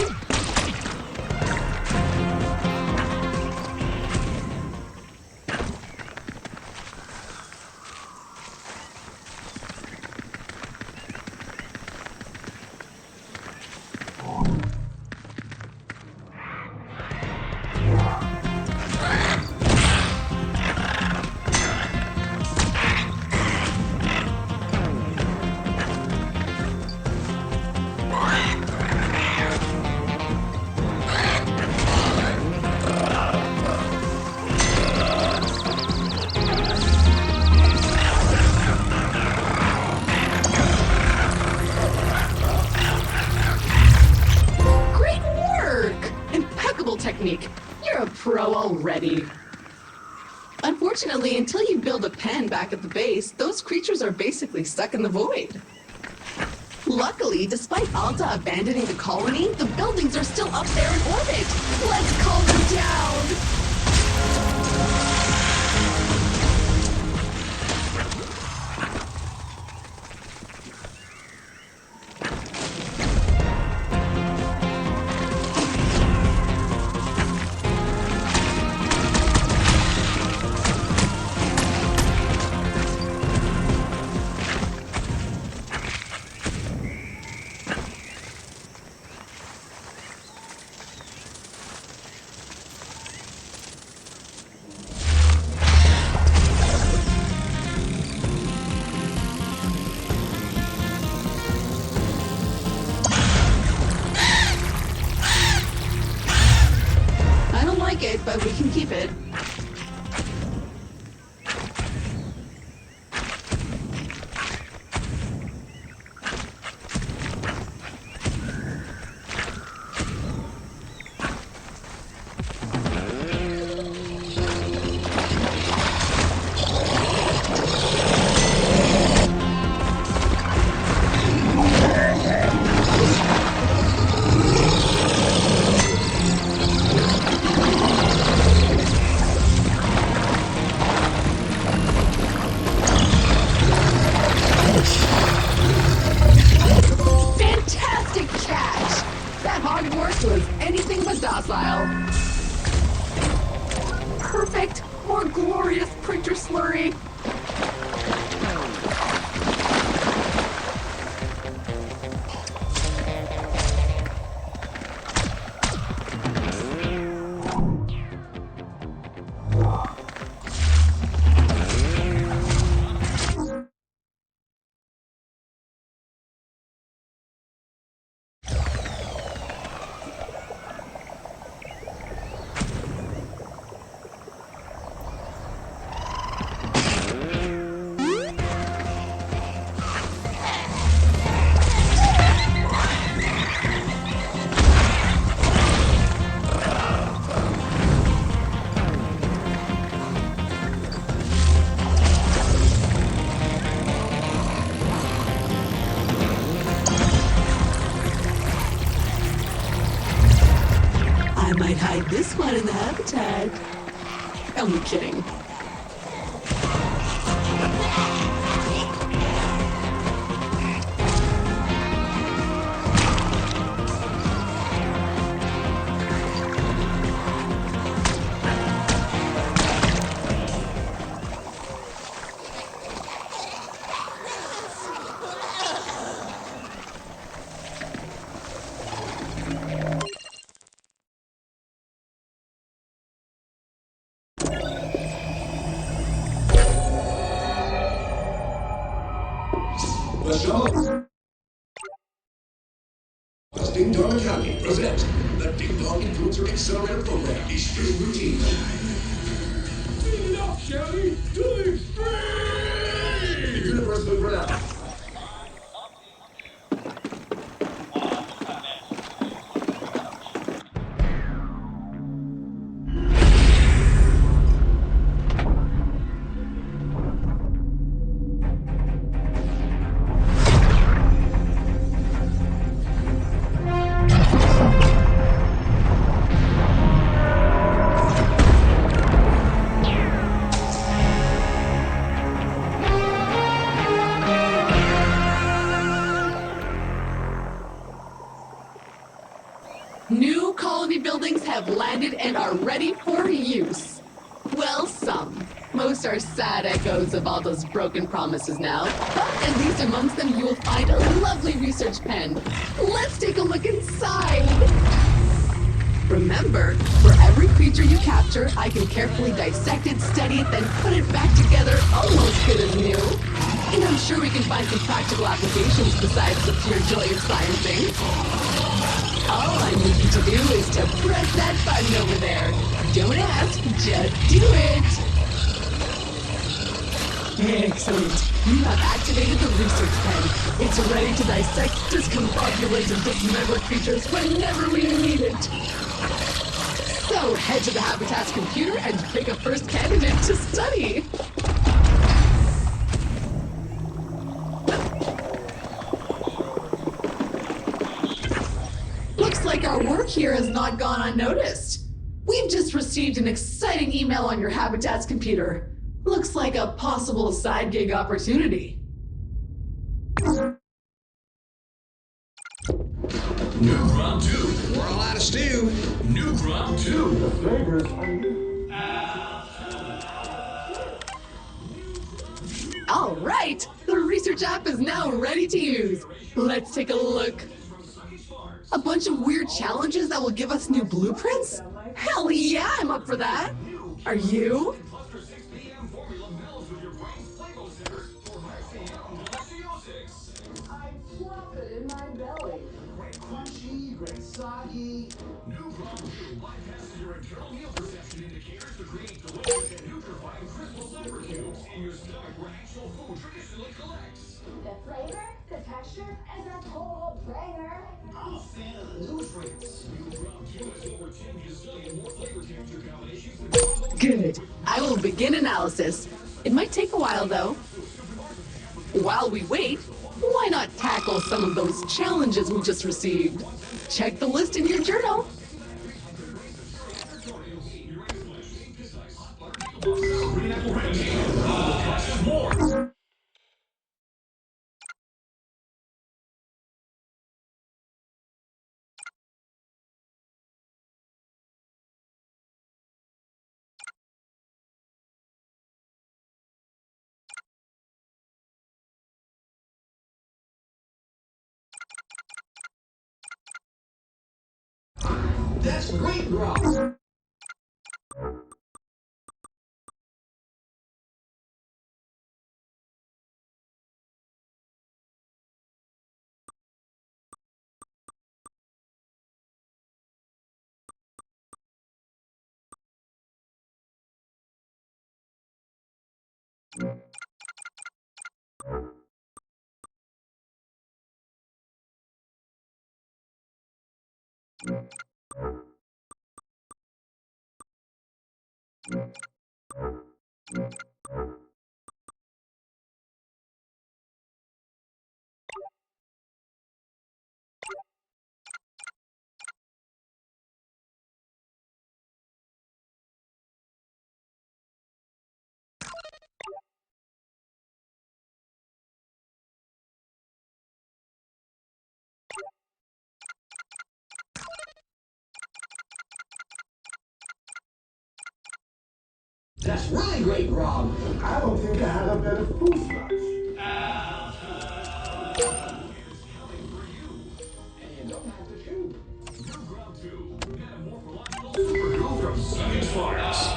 You're a pro already. Unfortunately, until you build a pen back at the base, those creatures are basically stuck in the void. Luckily, despite Alta abandoning the colony, the buildings are still up there in orbit. Let's calm them down! But we can keep it. Perfect, more glorious printer slurry. I might hide this one in the habitat. Only kidding. The show. The Ding Dong Academy presents the Ding Dong Influencer Accelerator Program Extreme Routine. Speed it up, Shelly! To the extreme! Universe Move Right Out. landed and are ready for use. Well, some. Most are sad echoes of all those broken promises now. But at least amongst them you will find a lovely research pen. Let's take a look inside. Remember, for every creature you capture, I can carefully dissect it, study it, then put it back together almost good as new. And I'm sure we can find some practical applications besides the pure joy of sciencing. All I need you to do is to press that button over there. Don't ask, just do it. Excellent. You have activated the research pen. It's ready to dissect, discombobulate, and dismember creatures whenever we need it. So head to the Habitat's computer and pick a first candidate to study. Looks like our work here has not gone unnoticed. We've just received an exciting email on your Habitat's computer. Looks like a possible side gig opportunity. New Grub 2. We're all out of stew. New Grub 2. The flavors are All right, the research app is now ready to use. Let's take a look. A bunch of weird challenges that will give us new blueprints? Hell yeah, I'm up for that. Are you? New Grub 2 bypasses your internal meal perception indicators to create delicious and nutrifying crystal silver cubes in your stomach where actual food traditionally collects. The flavor, the texture, and the total banger. I'm a fan of the nutrients. New Grub 2 has over 10 gazillion more flavor texture combinations than Bravo. Good. I will begin analysis. It might take a while, though. While we wait, why not tackle some of those challenges we just received? Check the list in your journal. More. That's great, Grub. That's really great, Rob. I don't think I had a better food source. Super Goo from Summit Farms.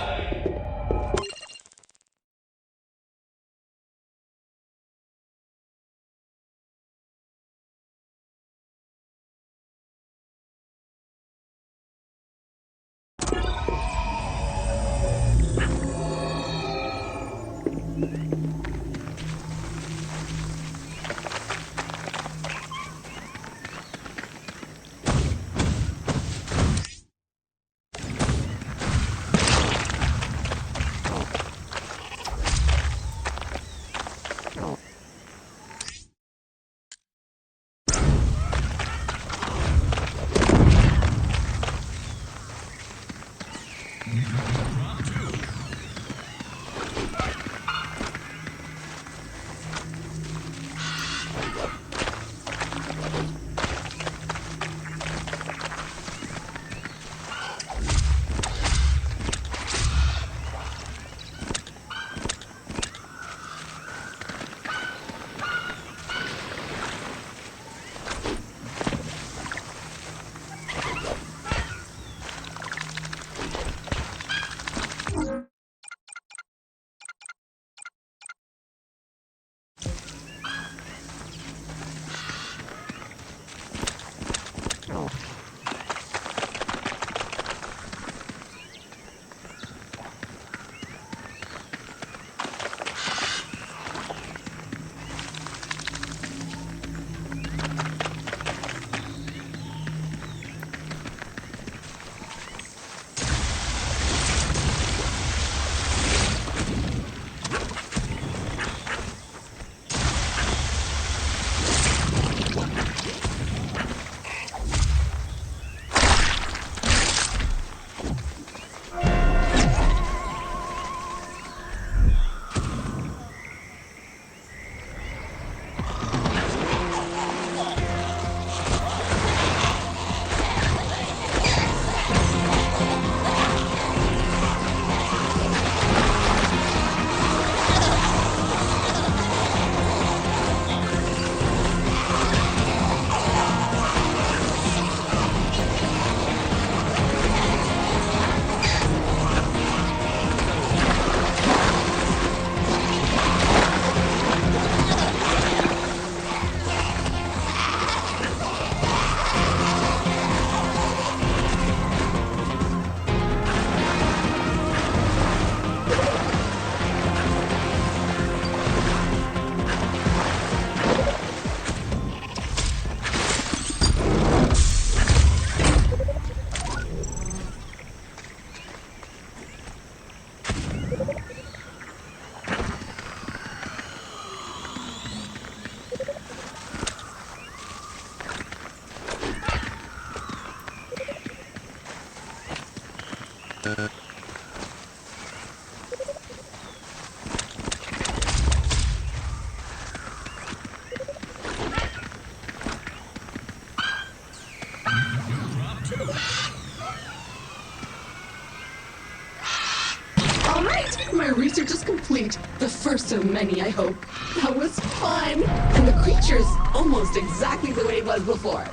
All right, my research is complete. The first of many, I hope. That was fun. And the creature's almost exactly the way it was before.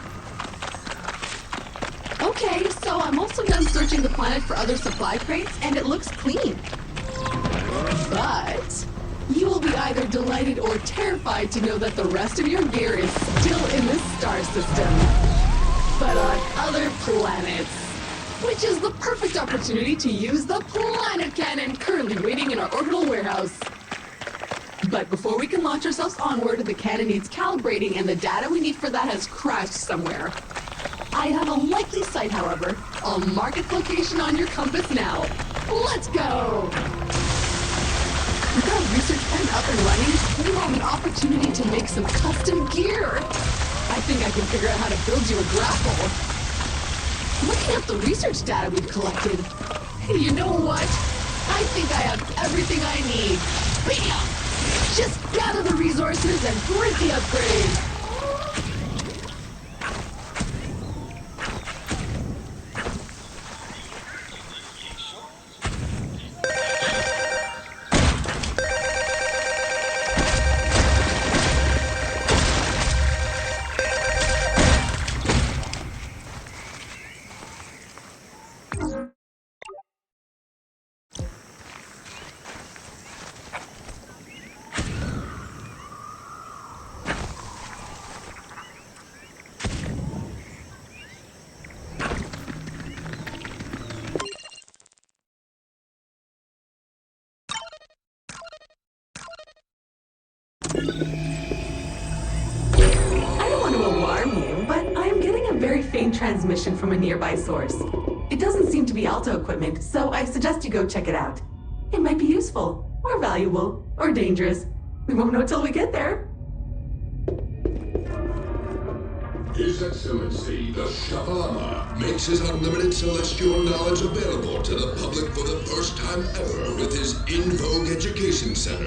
Okay, so I'm also done searching the planet for other supply crates, and it looks clean. But you will be either delighted or terrified to know that the rest of your gear is still in this star system, but on other planets. Which is the perfect opportunity to use the planet cannon currently waiting in our orbital warehouse. But before we can launch ourselves onward, the cannon needs calibrating, and the data we need for that has crashed somewhere. I have a likely site, however. I'll mark its location on your compass now. Let's go! With our research pen up and running, we have an opportunity to make some custom gear. I think I can figure out how to build you a grapple. Looking at the research data we've collected, you know what? I think I have everything I need. Bam! Just gather the resources and print the upgrades. I don't want to alarm you, but I'm getting a very faint transmission from a nearby source. It doesn't seem to be Alto equipment, so I suggest you go check it out. It might be useful, or valuable, or dangerous. We won't know till we get there. His Excellency, the Shamalama, makes his unlimited celestial knowledge available to the public for the first time ever with his In Vogue Education Center,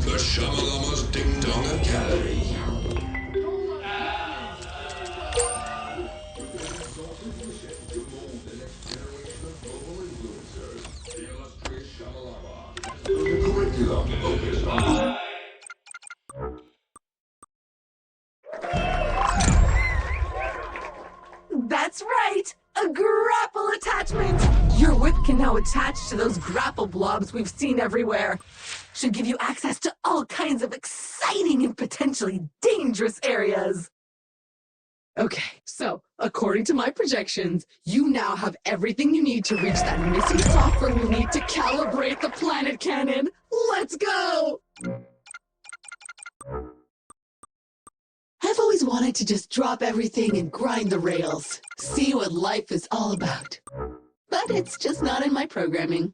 the Shamalama's Ding Dong Academy. The curriculum focused on... That's right! A grapple attachment! Your whip can now now attached to those grapple blobs we've seen everywhere. Should give you access to all kinds of exciting and potentially dangerous areas. Okay, so according to my projections, you now have everything you need to reach that missing software we need to calibrate the planet cannon. Let's go! I've always wanted to just drop everything and grind the rails, see what life is all about. But it's just not in my programming.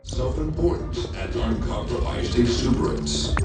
Self-importance and uncompromised exuberance.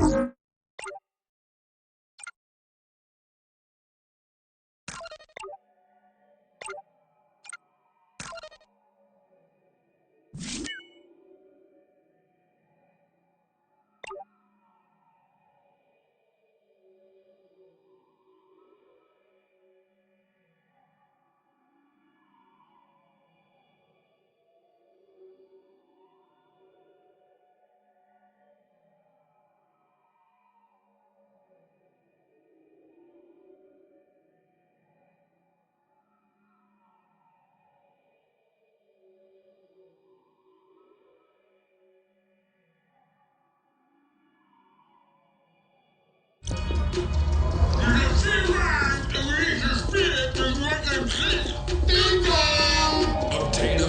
Obtain a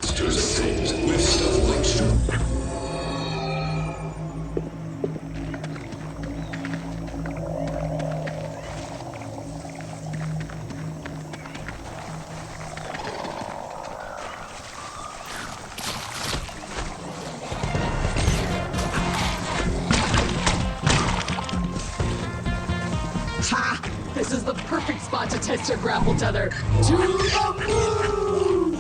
Masters of Things with stuff like Ha! This is the perfect spot to test your grapple tether. To the moon!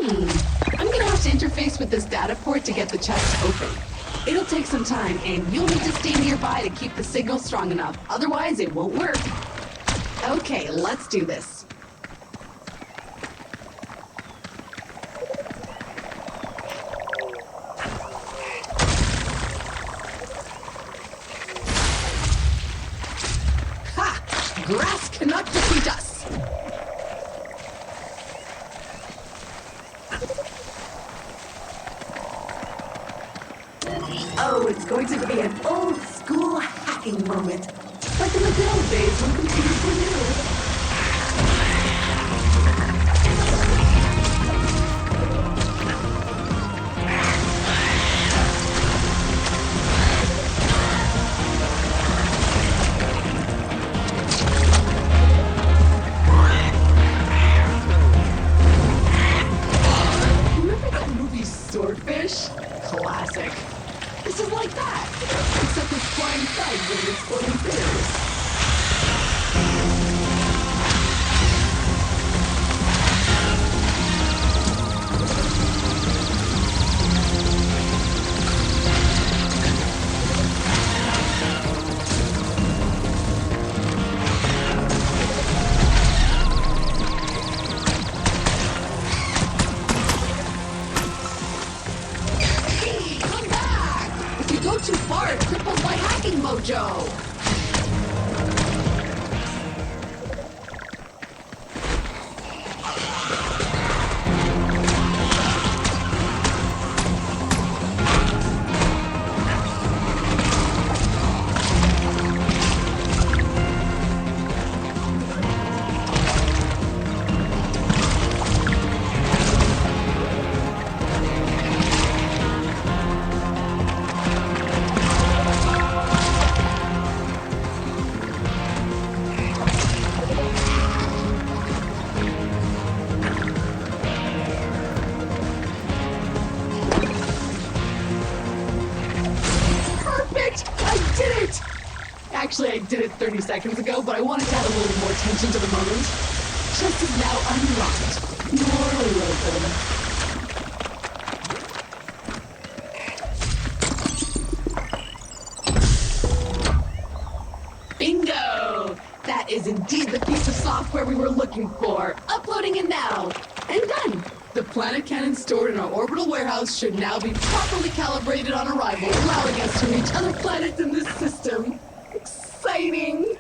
I'm gonna have to interface with this data port to get the chest open. It'll take some time, and you'll need to stay nearby to keep the signal strong enough. Otherwise, it won't work. Okay, let's do this. Ha! Grass cannot defeat us! Oh, it's going to be an old school hacking moment. Like in the good old days when computers were new. Remember that movie Swordfish? Classic. This is like that, except with flying thugs and exploding critters. did it 30 seconds ago, but I wanted to add a little more tension to the moment. Chest is now unlocked. You're welcome. Bingo! That is indeed the piece of software we were looking for. Uploading it now. And done. The planet cannon stored in our orbital warehouse should now be properly calibrated on arrival, allowing us to reach other planets in this system. Exciting!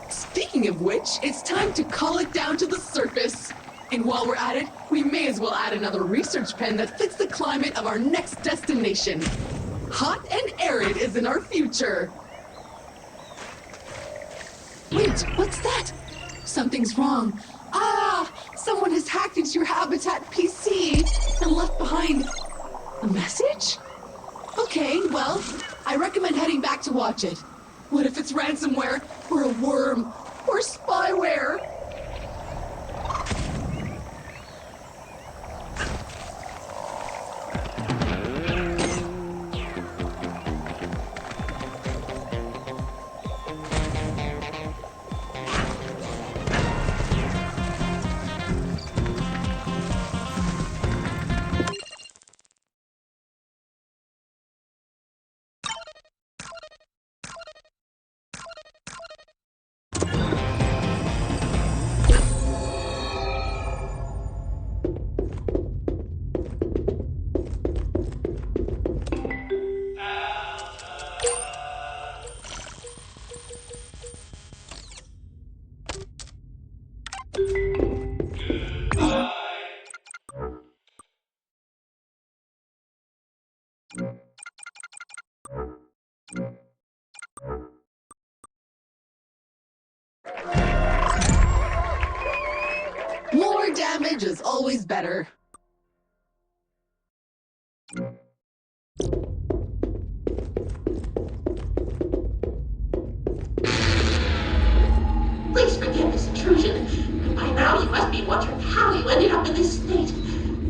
Speaking of which, it's time to call it down to the surface. And while we're at it, we may as well add another research pen that fits the climate of our next destination. Hot and arid is in our future. Wait, what's that? Something's wrong. Ah! Someone has hacked into your Habitat PC and left behind a message? Okay, well, I recommend heading back to watch it. What if it's ransomware, or a worm, or spyware? More damage is always better. Please forgive this intrusion. By now you must be wondering how you ended up in this state.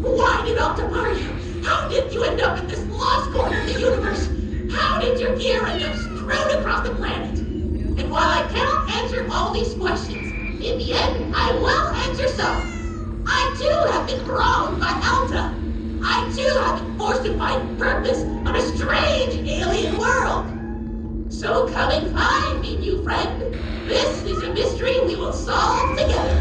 Why did Alta bar you? How did you end up in this lost corner of the universe? How did your gear end up strewn across the planet? And while I cannot answer all these questions, in the end, I will answer some. I too have been wronged by Alta. I too have been forced to find purpose on a strange alien world. So come and find me, new friend. This is a mystery we will solve together.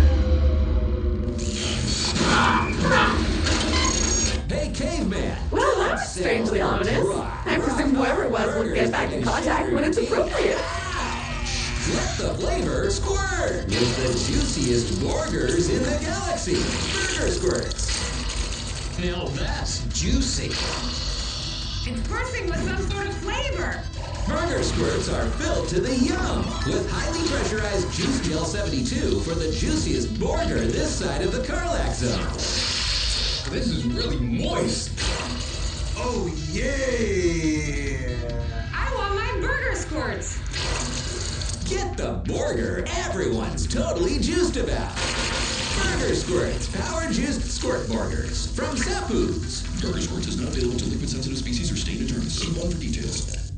Hey, caveman! Well, that's strangely ominous. I presume whoever it was would get back in contact when it's appropriate. Let the flavor squirt with the juiciest burgers in the galaxy. Burger Squirts. Now that's juicy. It's bursting with some sort of flavor. Burger Squirts are filled to the yum with highly pressurized Juice GL72 for the juiciest burger this side of the Karlak zone. This is really moist. Oh, yeah. I want my burger squirts. Get the burger everyone's totally juiced about. Burger Squirts, power-juiced squirt burgers from Zappoo's. Burger Squirts is not available to liquid-sensitive species or state attorneys. See one for details.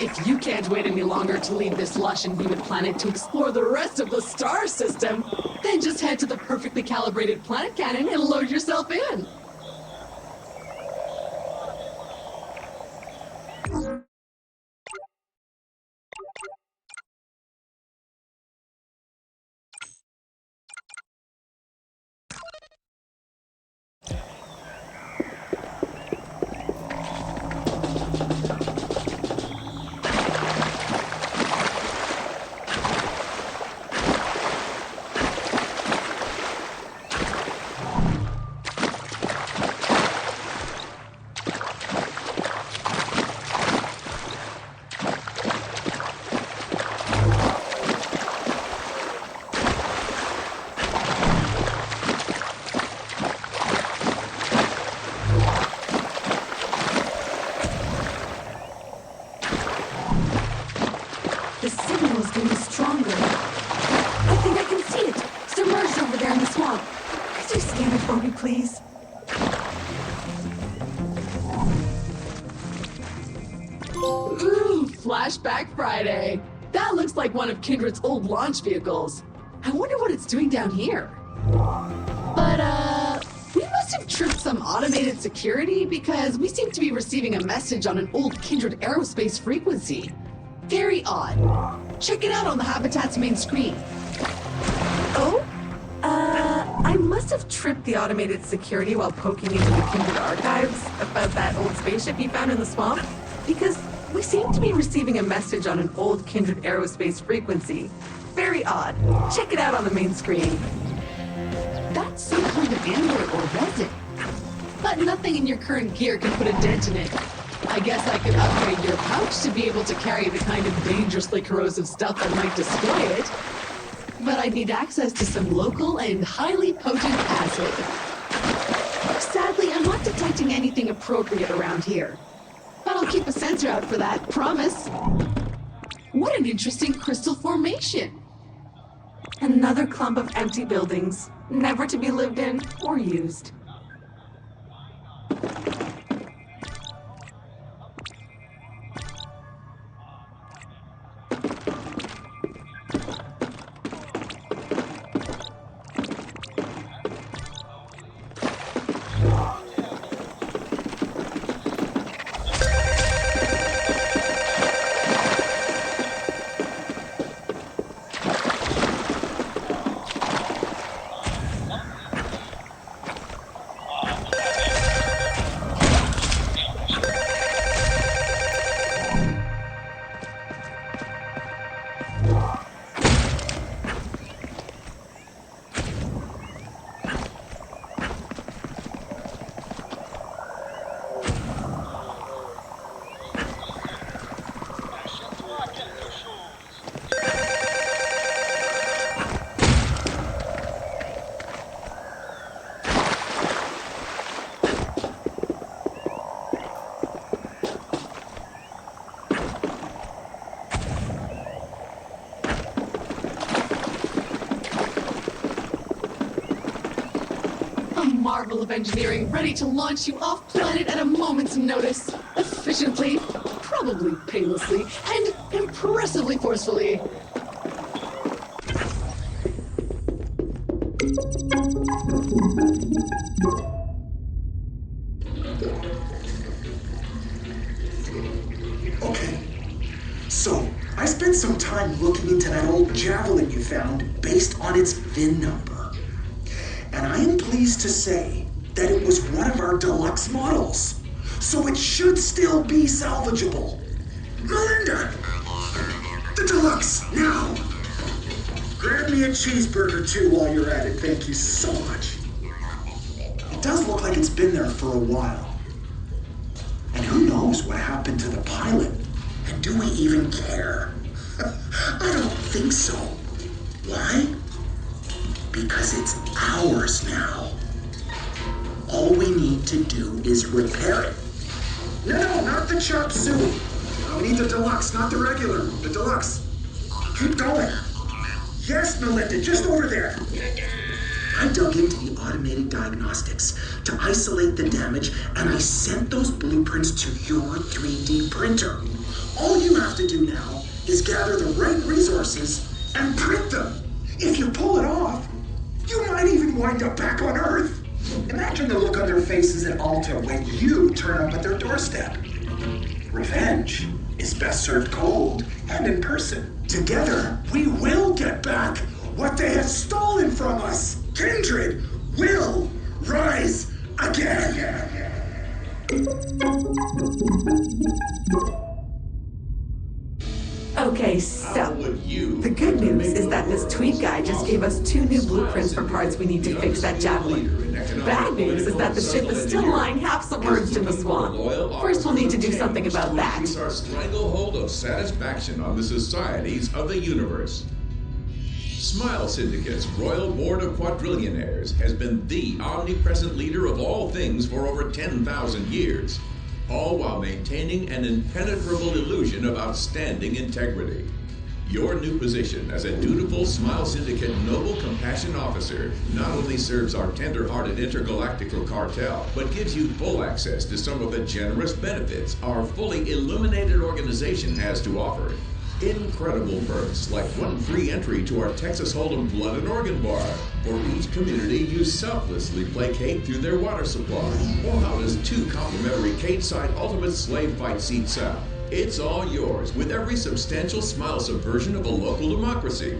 If you can't wait any longer to leave this lush and humid planet to explore the rest of the star system, then just head to the perfectly calibrated planet cannon and load yourself in. The signal is getting stronger. I think I can see it. Submerged over there in the swamp. Could you scan it for me, please? Ooh, Flashback Friday. That looks like one of Kindred's old launch vehicles. I wonder what it's doing down here. But, we must have tripped some automated security because we seem to be receiving a message on an old Kindred aerospace frequency. Very odd. Check it out on the Habitat's main screen. Oh? I must have tripped the automated security while poking into the Kindred archives about that old spaceship you found in the swamp, because we seem to be receiving a message on an old Kindred aerospace frequency. Very odd. Check it out on the main screen. That's some kind of amber or resin. But nothing in your current gear can put a dent in it. I guess I could upgrade your pouch to be able to carry the kind of dangerously corrosive stuff that might destroy it. But I'd need access to some local and highly potent acid. Sadly, I'm not detecting anything appropriate around here. But I'll keep a sensor out for that, promise. What an interesting crystal formation. Another clump of empty buildings, never to be lived in or used. Marvel of engineering ready to launch you off planet at a moment's notice. Efficiently, probably painlessly, and impressively forcefully. Okay, so I spent some time looking into that old javelin you found based on its VIN number. And I am pleased to say that it was one of our deluxe models, so it should still be salvageable. Melinda! The deluxe, now! Grab me a cheeseburger too while you're at it, thank you so much. It does look like it's been there for a while. And who knows what happened to the pilot? And do we even care? I don't think so. Why? Because it's ours now. All we need to do is repair it. No, not the chop suey. We need the deluxe, not the regular. The deluxe. Keep going. Yes, Melinda, just over there. I dug into the automated diagnostics to isolate the damage, and I sent those blueprints to your 3D printer. All you have to do now is gather the right resources and print them. If you pull it off, you might even wind up back on Earth. Imagine the look on their faces at Alta when you turn up at their doorstep. Revenge is best served cold and in person. Together, we will get back what they have stolen from us. Kindred will rise again. Okay, so the good news is that this tweet guy just gave us 2 new blueprints for parts we need to fix that javelin. Bad news is that the ship is still lying half submerged in the swamp. First, we'll need to do something about that. Our stranglehold of satisfaction on the societies of the universe. Smile Syndicate's Royal Board of Quadrillionaires has been the omnipresent leader of all things for over 10,000 years, all while maintaining an impenetrable illusion of outstanding integrity. Your new position as a dutiful Smile Syndicate Noble Compassion Officer not only serves our tender-hearted intergalactical cartel, but gives you full access to some of the generous benefits our fully illuminated organization has to offer. Incredible perks like 1 free entry to our Texas Hold'em Blood and Organ Bar. For each community, you selflessly placate through their water supply. Or how does 2 complimentary cage-side ultimate slave fight seats sound? It's all yours with every substantial Smile subversion of a local democracy.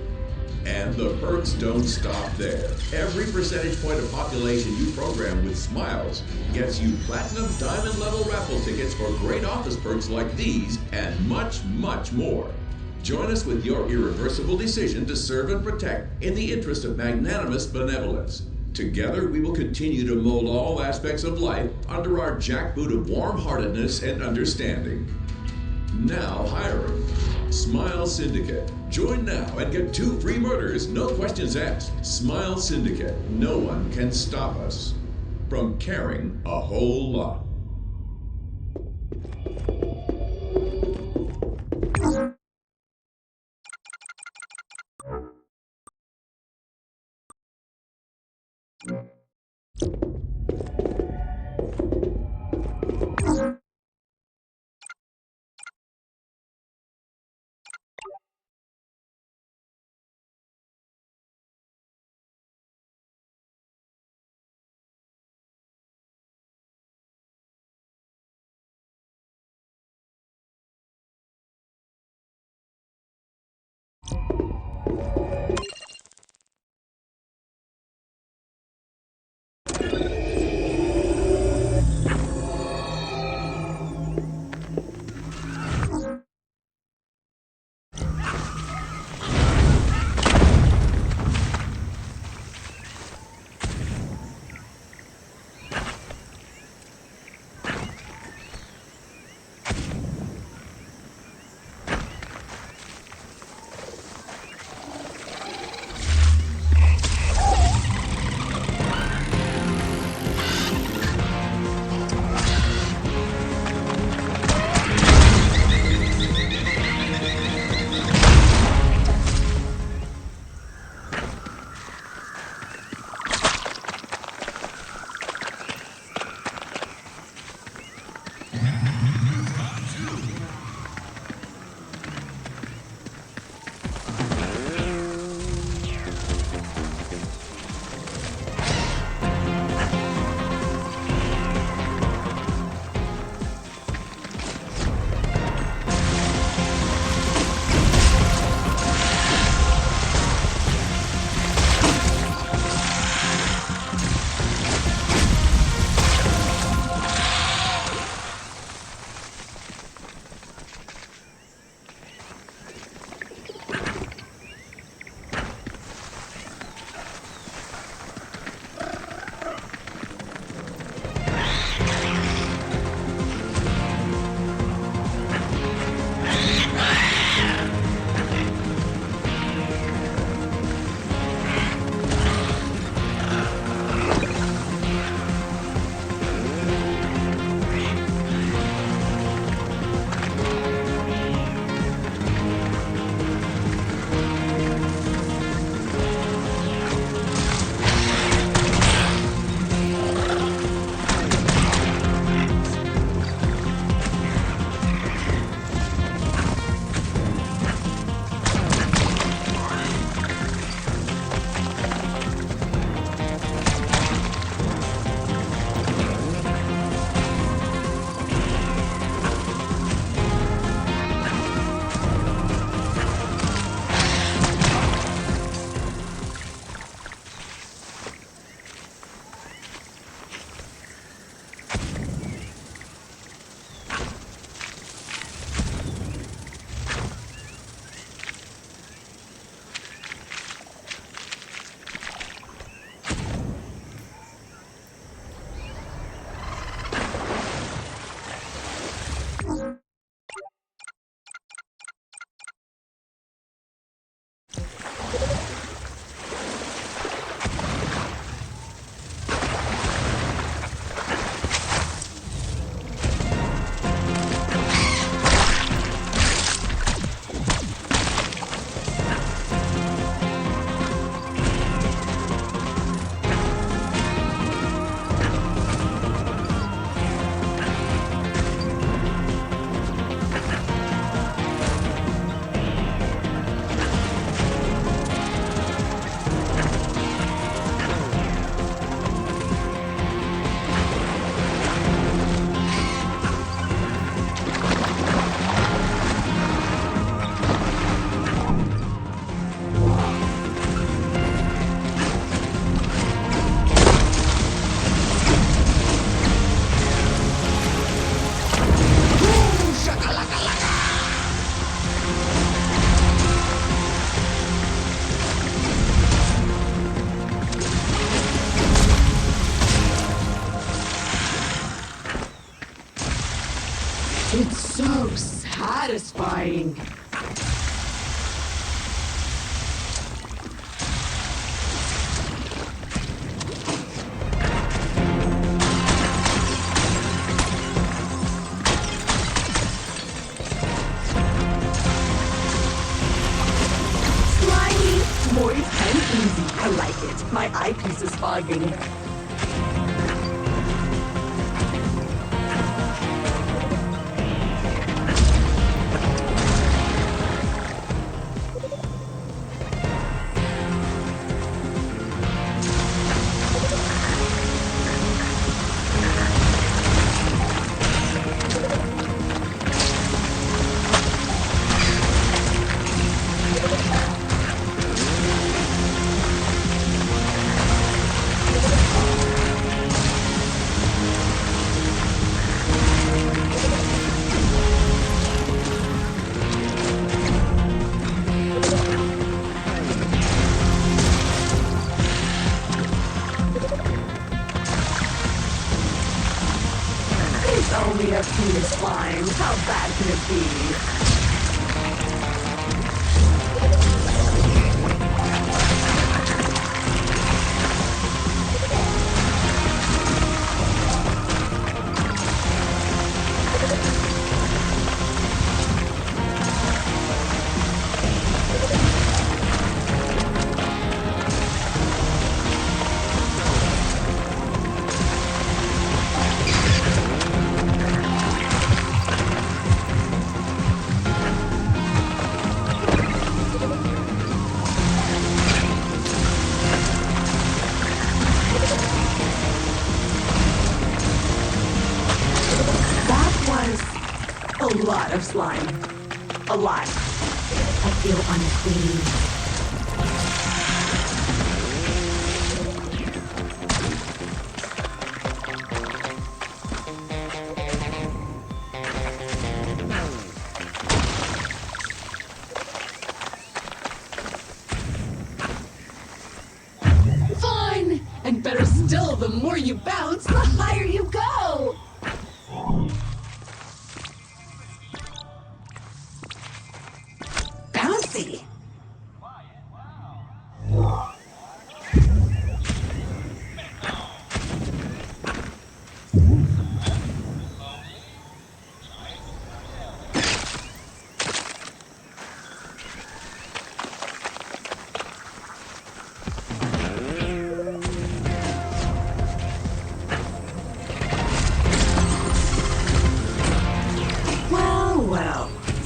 And the perks don't stop there. Every percentage point of population you program with Smiles gets you platinum diamond level raffle tickets for great office perks like these and much, much more. Join us with your irreversible decision to serve and protect in the interest of magnanimous benevolence. Together, we will continue to mold all aspects of life under our jackboot of warm-heartedness and understanding. Now hiring. Smile Syndicate. Join now and get 2 free murders, no questions asked. Smile Syndicate. No one can stop us from caring a whole lot. It's so satisfying. Moist and easy. I like it. My eyepiece is fogging. Only a few slimes. How bad can it be? A lot of slime. A lot. I feel unclean. Fine! And better still, the more you bounce, the higher you go! Bouncy!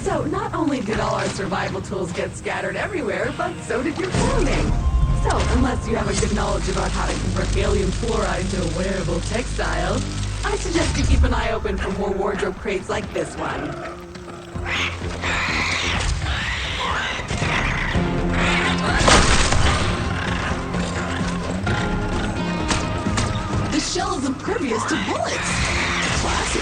So not only did all our survival tools get scattered everywhere, but so did your clothing. So unless you have a good knowledge about how to convert alien flora into a wearable textile, I suggest you keep an eye open for more wardrobe crates like this one. The shell is impervious to bullets. Classic.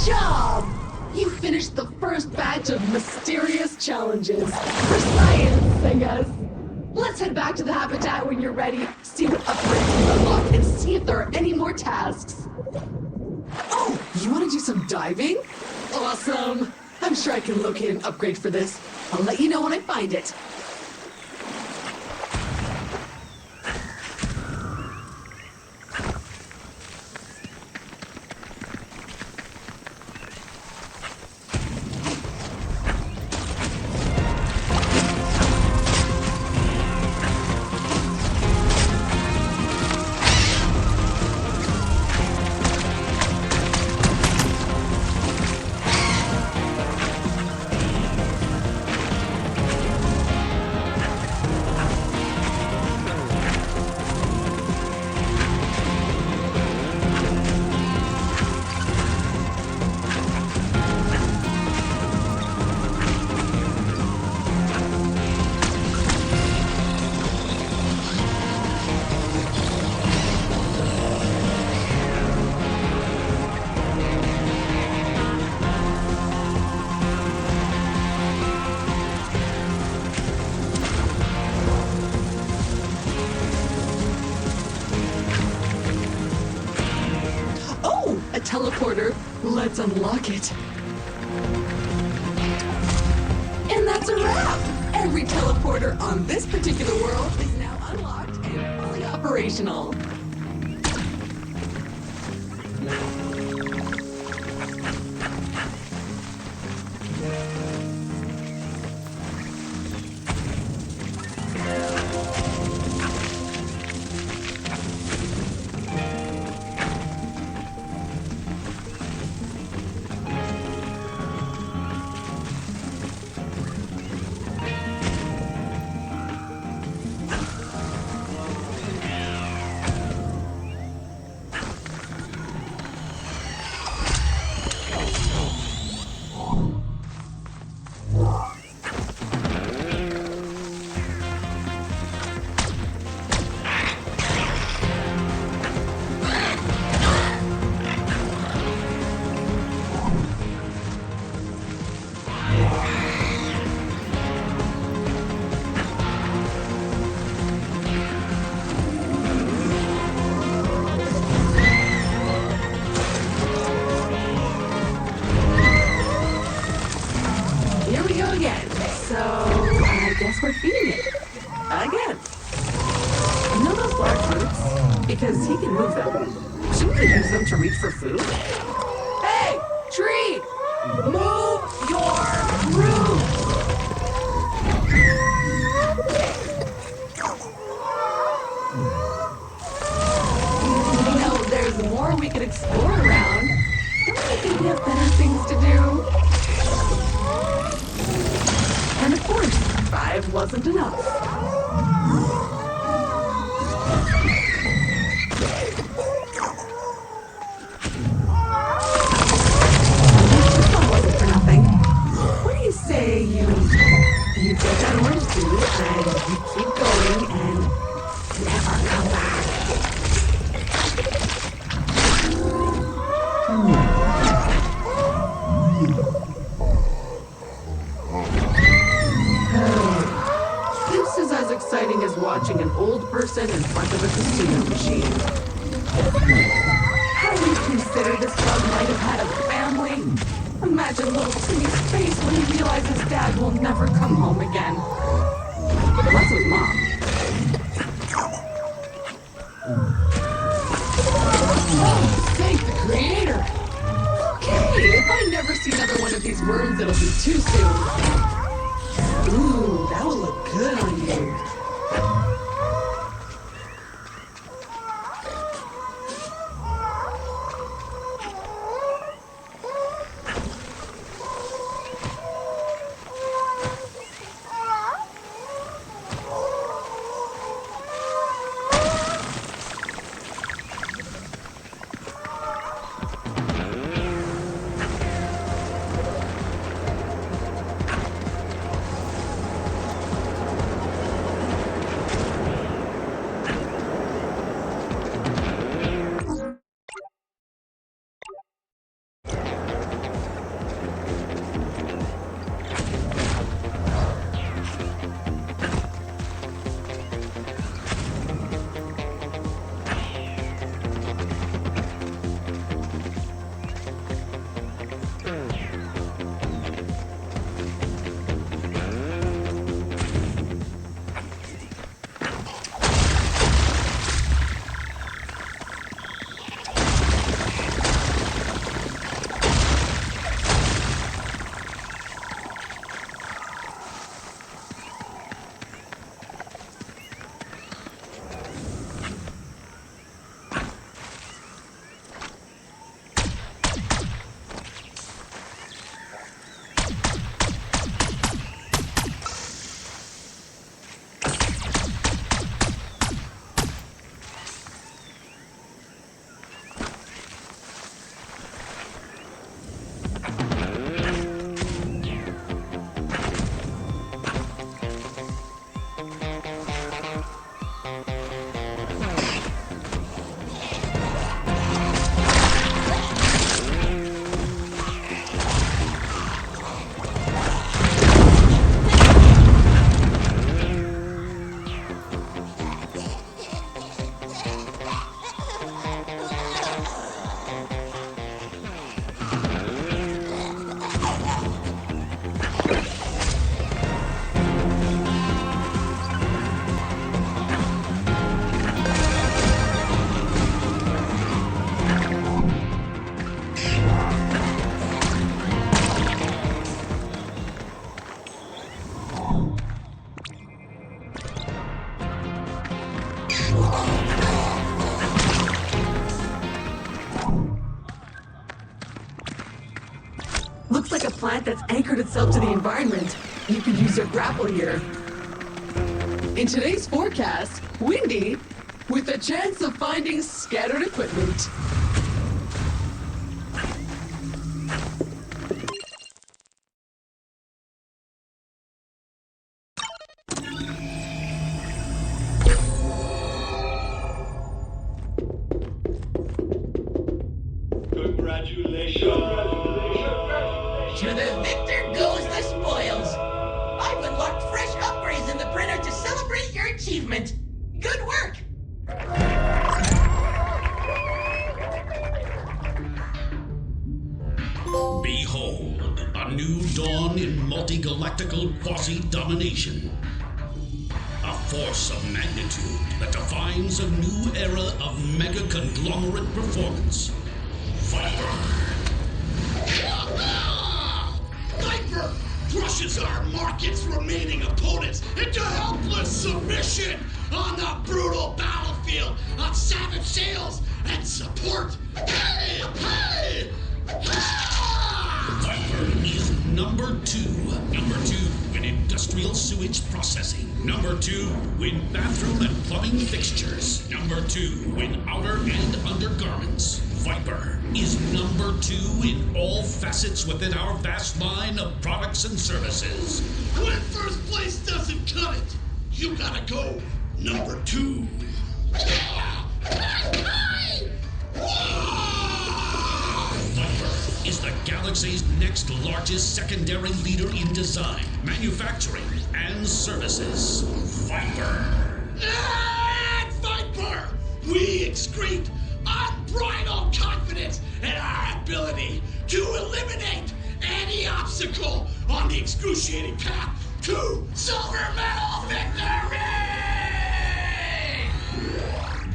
job! You finished the first batch of mysterious challenges. For science, I guess. Let's head back to the habitat when you're ready, see what upgrades we unlock, and see if there are any more tasks. Oh, you want to do some diving? Awesome! I'm sure I can locate an upgrade for this. I'll let you know when I find it. Teleporter. Let's unlock it. And that's a wrap! Every teleporter on this particular world is now unlocked and fully operational. Because he can move them. Shouldn't he use them to reach for food? Hey! Tree! Move your roots! You know, there's more we could explore around. Don't you think we have better things to do? And of course, 5 wasn't enough. You get that orange food and you keep going and never come back. This is as exciting as watching an old person in front of a casino machine. Have you considered this bug might have had a family? Imagine little Timmy's face when he realizes Dad will never come home again. Unless with Mom. Oh, thank the Creator! Okay, if I never see another one of these worms, it'll be too soon. Ooh, that will look good on you. plant that's anchored itself to the environment. You could use your grapple here. In today's forecast, windy, with a chance of finding scattered equipment. To the victor goes the spoils. I've unlocked fresh upgrades in the printer to celebrate your achievement. Good work. Behold, a new dawn in multi-galactical quasi-domination. A force of magnitude that defines a new era of mega-conglomerate performance. Viper! Viper crushes our market's remaining opponents into helpless submission on the brutal battlefield of savage sales and support. Hey! Hey! Viper is number 2. Number 2 in industrial sewage processing. Number 2 in bathroom and plumbing fixtures. Number 2 in outer and undergarments. Viper is number 2 in all facets within our vast line of products and services. When first place doesn't cut it, you gotta go number 2. Viper is the galaxy's next largest secondary leader in design, manufacturing, and services. Viper. At Viper, we excrete unbridled confidence in our ability to eliminate any obstacle on the excruciating path to silver medal victory!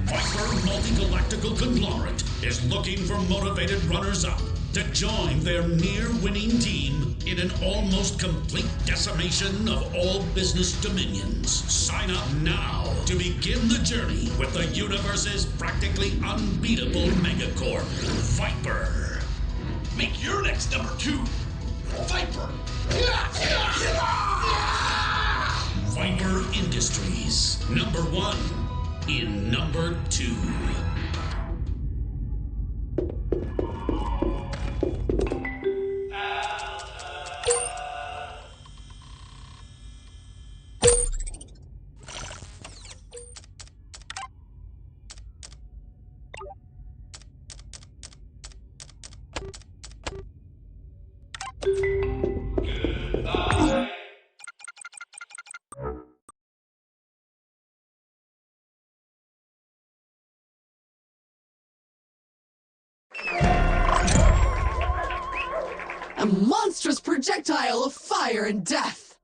Viper Multi-Galactical Conglomerate is looking for motivated runners-up to join their near-winning team in an almost complete decimation of all business dominions. Sign up now to begin the journey with the universe's practically unbeatable megacorp, Viper. Make your next number 2, Viper. Viper Industries, number 1 in number 2. A monstrous projectile of fire and death!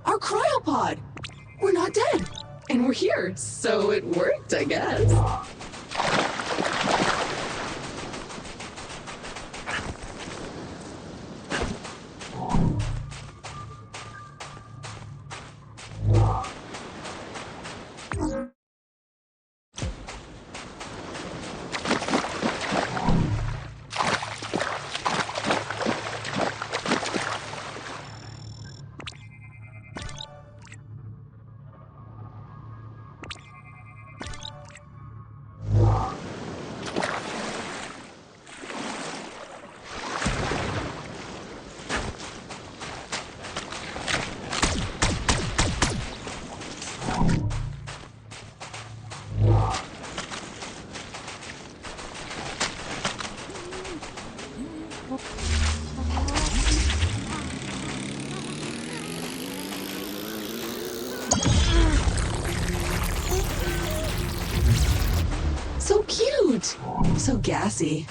Our cryopod! We're not dead! And we're here, so it worked, I guess. So cute! So gassy.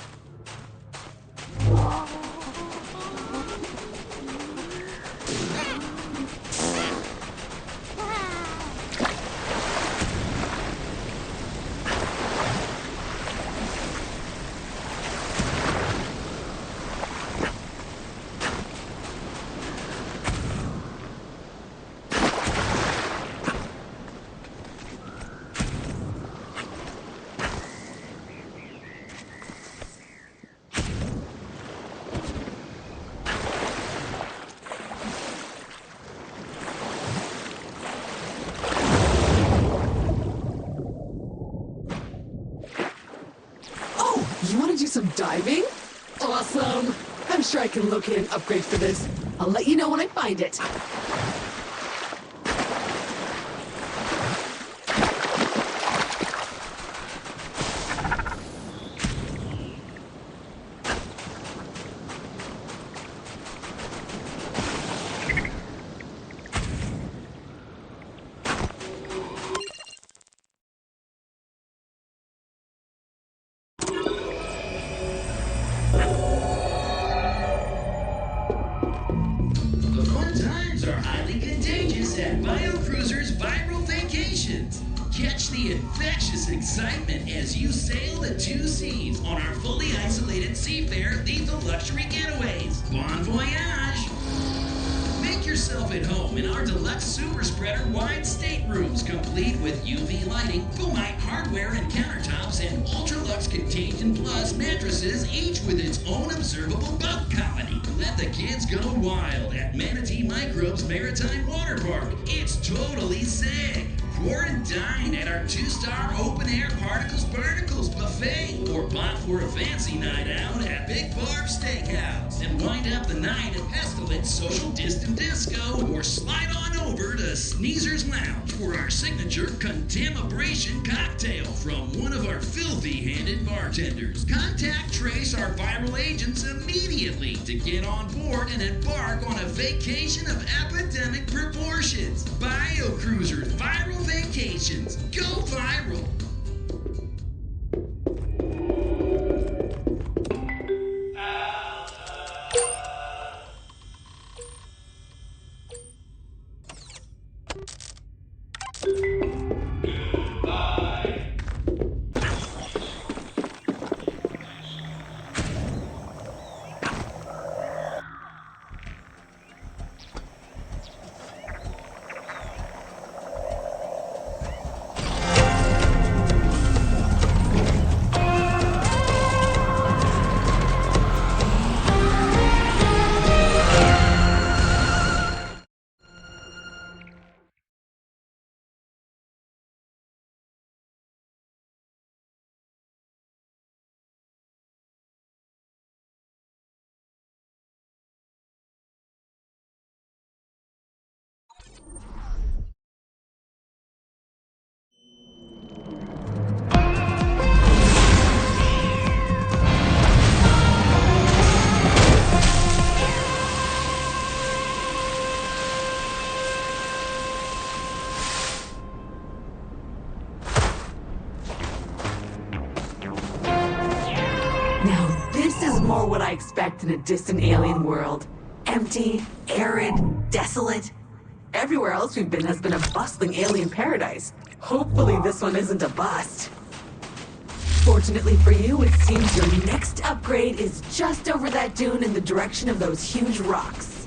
You want to do some diving? Awesome! I'm sure I can locate an upgrade for this. I'll let you know when I find it. Catch the infectious excitement as you sail the two seas on our fully isolated seafarer lethal luxury getaways. Bon voyage! Make yourself at home in our deluxe super spreader wide staterooms, complete with UV lighting, Fumite hardware and countertops, and Ultralux Contagion Plus mattresses, each with its own observable bug colony. Let the kids go wild at Manatee Microbe's Maritime Water Park. It's totally sick. Pour and dine at our 2-star open-air Particles buffet, or bot for a fancy night out at Big Barb Steakhouse, and wind up the night at Pestilence Social Distant Disco, or slide on over to Sneezer's Lounge for our signature Contamabration cocktail from one of our filthy-handed bartenders. Contact Trace, our viral agents, immediately to get on board and embark on a vacation of epidemic proportions. BioCruisers Viral Vacations. Go viral! Now this is more what I expect in a distant alien world. Empty, arid, desolate. Everywhere else we've been has been a bustling alien paradise. Hopefully this one isn't a bust. Fortunately for you, it seems your next upgrade is just over that dune in the direction of those huge rocks.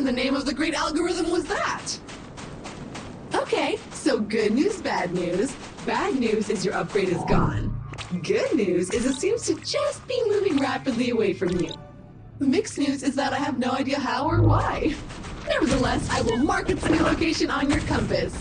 in the name of the great algorithm was that? Okay, so good news, bad news. Bad news is your upgrade is gone. Good news is it seems to just be moving rapidly away from you. Mixed news is that I have no idea how or why. Nevertheless, I will mark its new location on your compass.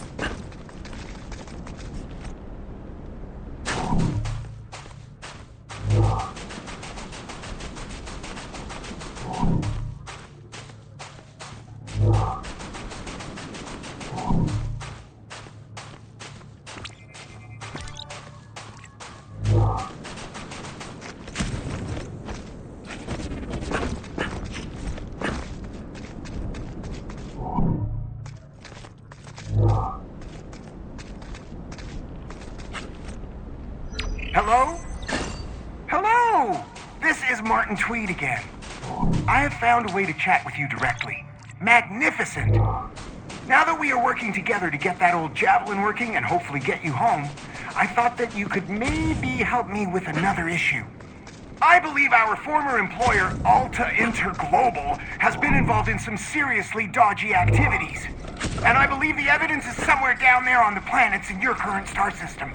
Hello? Hello! This is Martin Tweed again. I have found a way to chat with you directly. Magnificent! Now that we are working together to get that old javelin working and hopefully get you home, I thought that you could maybe help me with another issue. I believe our former employer, Alta Interglobal, has been involved in some seriously dodgy activities. And I believe the evidence is somewhere down there on the planets in your current star system.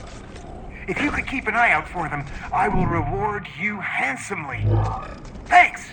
If you could keep an eye out for them, I will reward you handsomely. Thanks!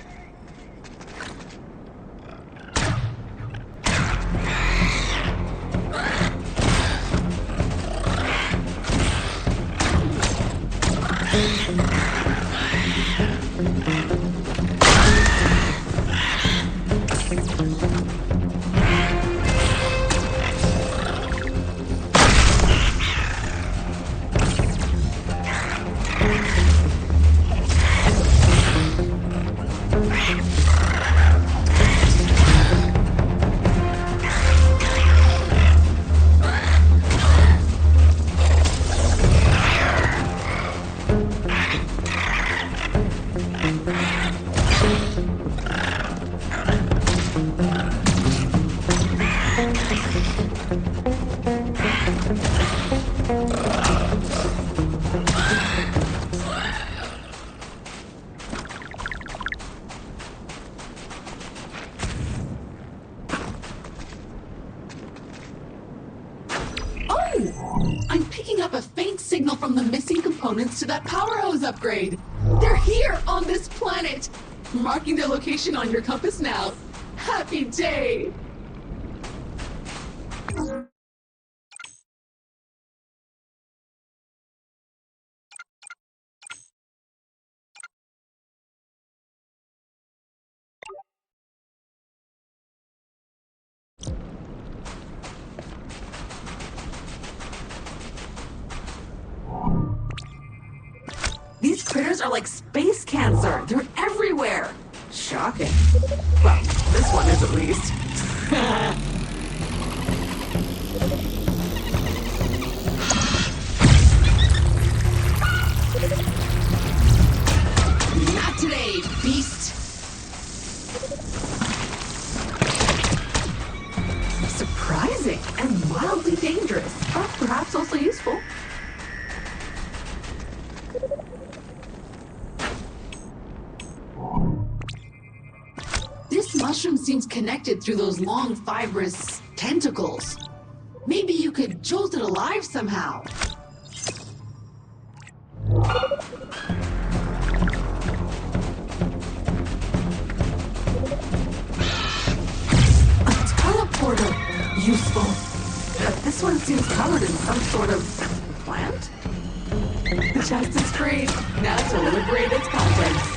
I'm picking up a faint signal from the missing components to that power hose upgrade. They're here on this planet. Marking their location on your compass now. Happy day! These critters are like space cancer. They're everywhere. Shocking. Well, this one is at least. Not today, beast. Surprising and mildly dangerous, but perhaps also useful. This mushroom seems connected through those long, fibrous tentacles. Maybe you could jolt it alive somehow. A teleporter. Useful. But this one seems covered in some sort of plant? The chest is free. Now to liberate its contents.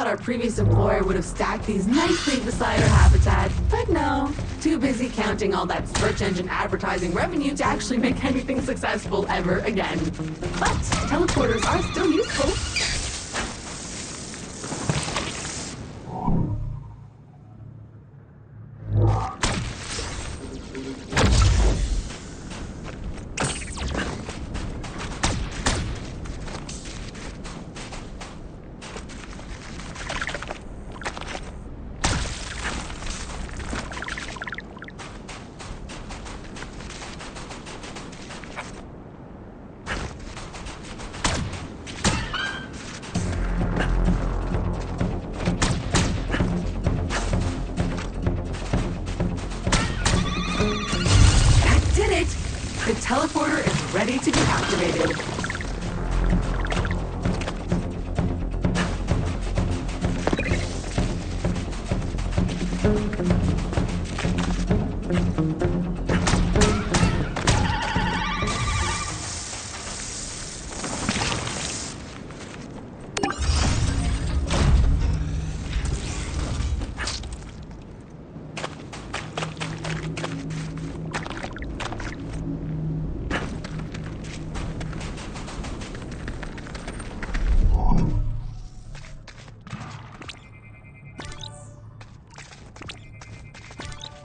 Our previous employer would have stacked these nicely beside our habitat, but no, too busy counting all that search engine advertising revenue to actually make anything successful ever again. But teleporters are still useful. activated.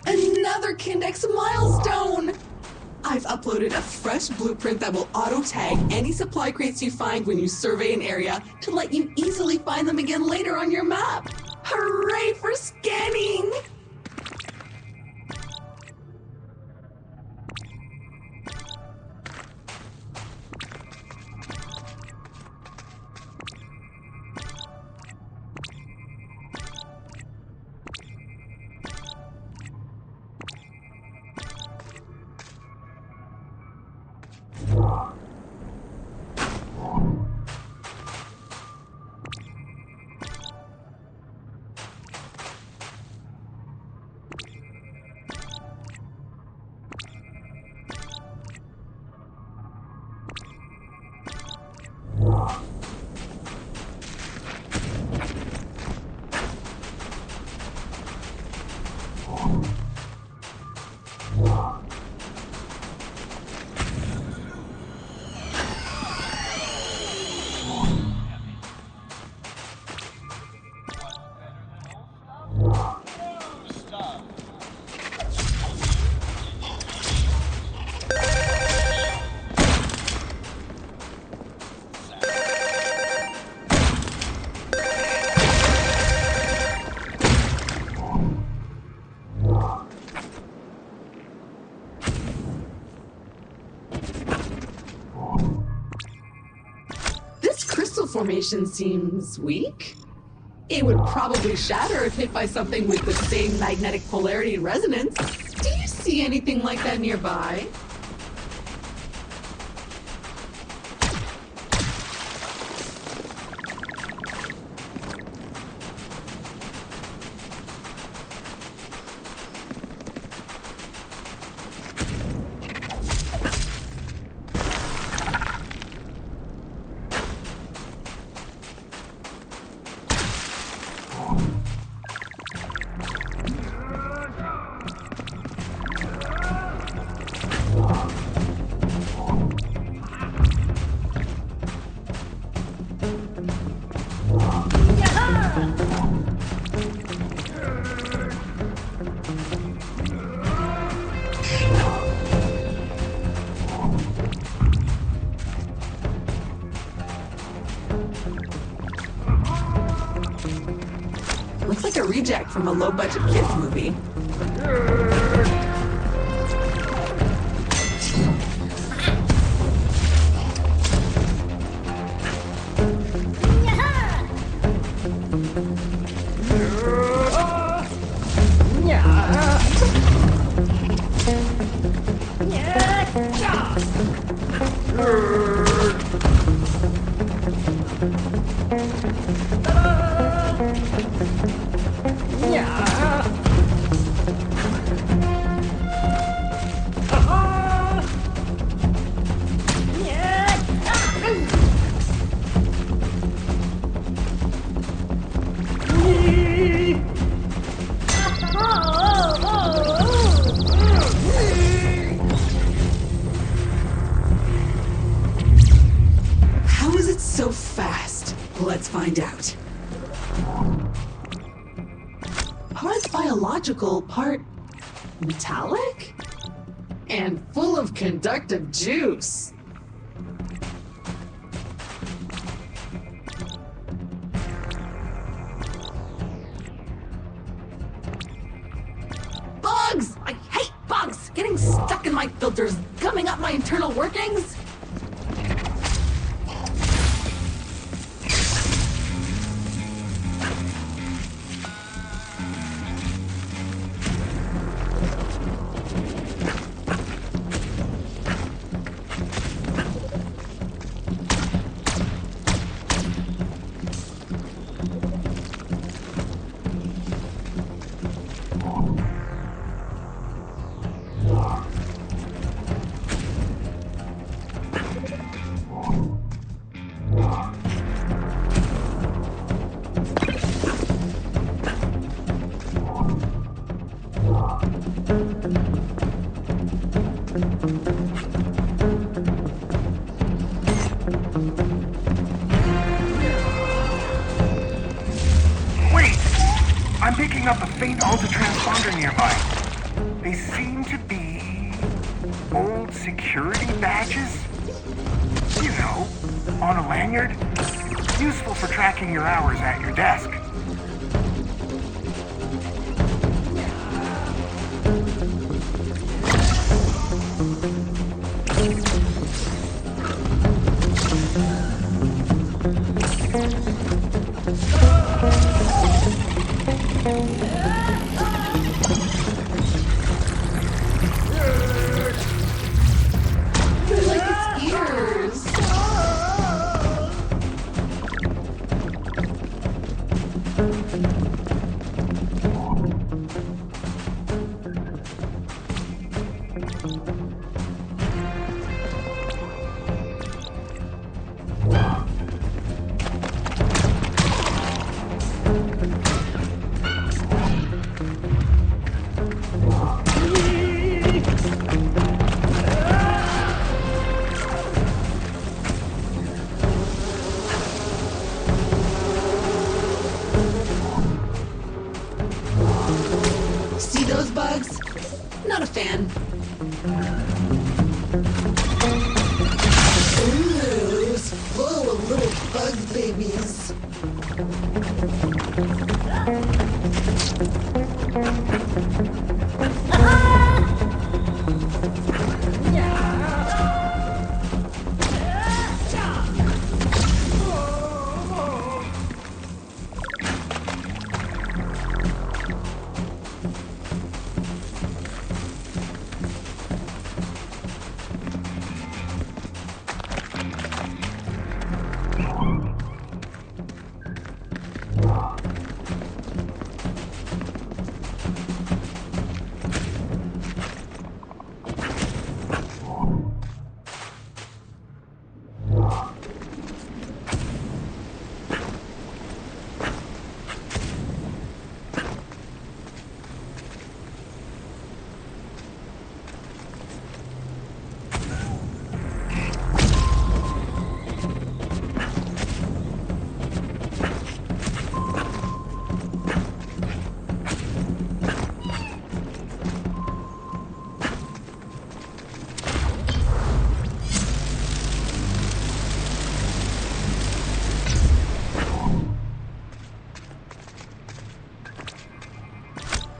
Another Kindex milestone! I've uploaded a fresh blueprint that will auto-tag any supply crates you find when you survey an area to let you easily find them again later on your map. Hooray for scanning! Formation seems weak. It would probably shatter if hit by something with the same magnetic polarity and resonance. Do you see anything like that nearby? Looks like a reject from a low-budget kids movie. So fast. Let's find out. Part biological, part metallic? And full of conductive juice. Bugs! I hate bugs! Getting stuck in my filters, gumming up my internal workings. picking up a faint Alta transponder nearby. They seem to be old security badges. You know, on a lanyard. Useful for tracking your hours at your desk. See those bugs? Not a fan. Ooh, it's full of little bug babies.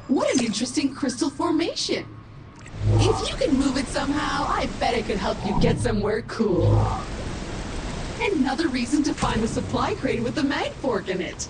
What an interesting crystal formation. If you can move it somehow, I bet it could help you get somewhere cool. Another reason to find the supply crate with the mag fork in it.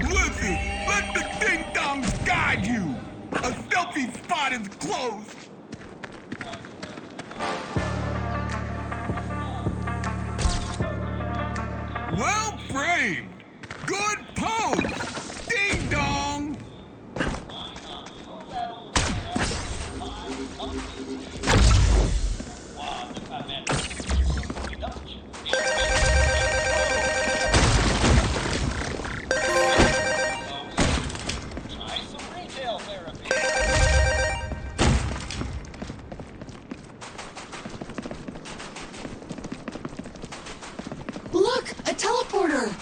Listen, let the ding-dongs guide you. A stealthy spot is close. Well framed. Good pose. Ding dong. Look, a teleporter.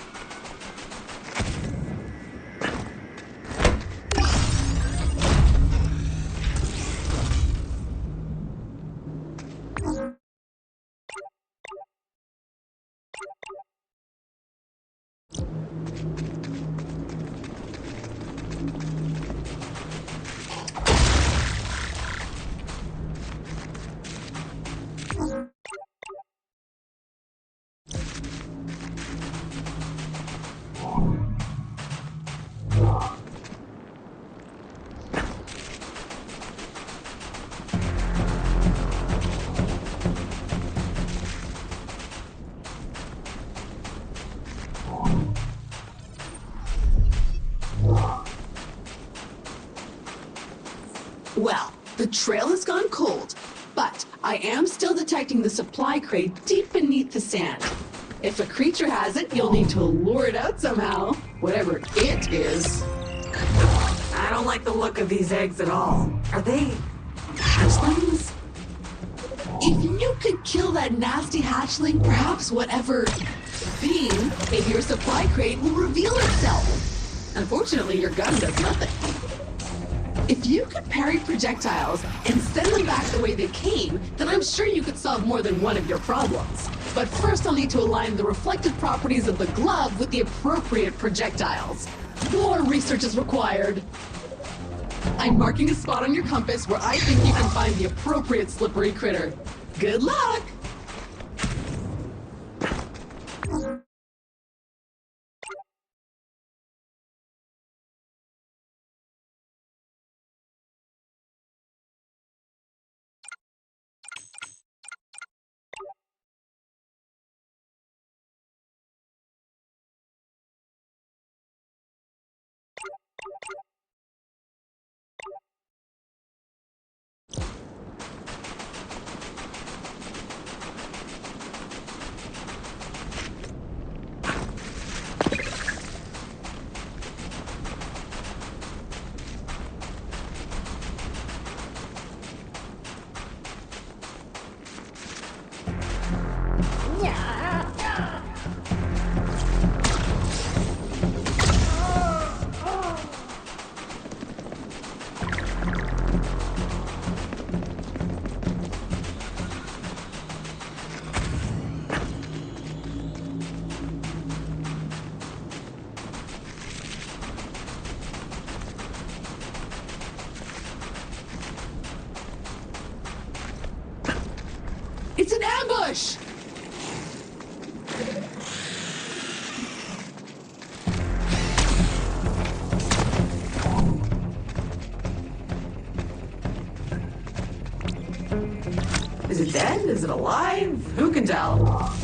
The trail has gone cold, but I am still detecting the supply crate deep beneath the sand. If a creature has it, you'll need to lure it out somehow, whatever it is. I don't like the look of these eggs at all. Are they hatchlings? If you could kill that nasty hatchling, perhaps whatever being in your supply crate will reveal itself. Unfortunately, your gun does nothing. If you could parry projectiles and send them back the way they came, then I'm sure you could solve more than one of your problems. But first I'll need to align the reflective properties of the glove with the appropriate projectiles. More research is required. I'm marking a spot on your compass where I think you can find the appropriate slippery critter. Good luck! It's an ambush! Is it dead? Is it alive? Who can tell?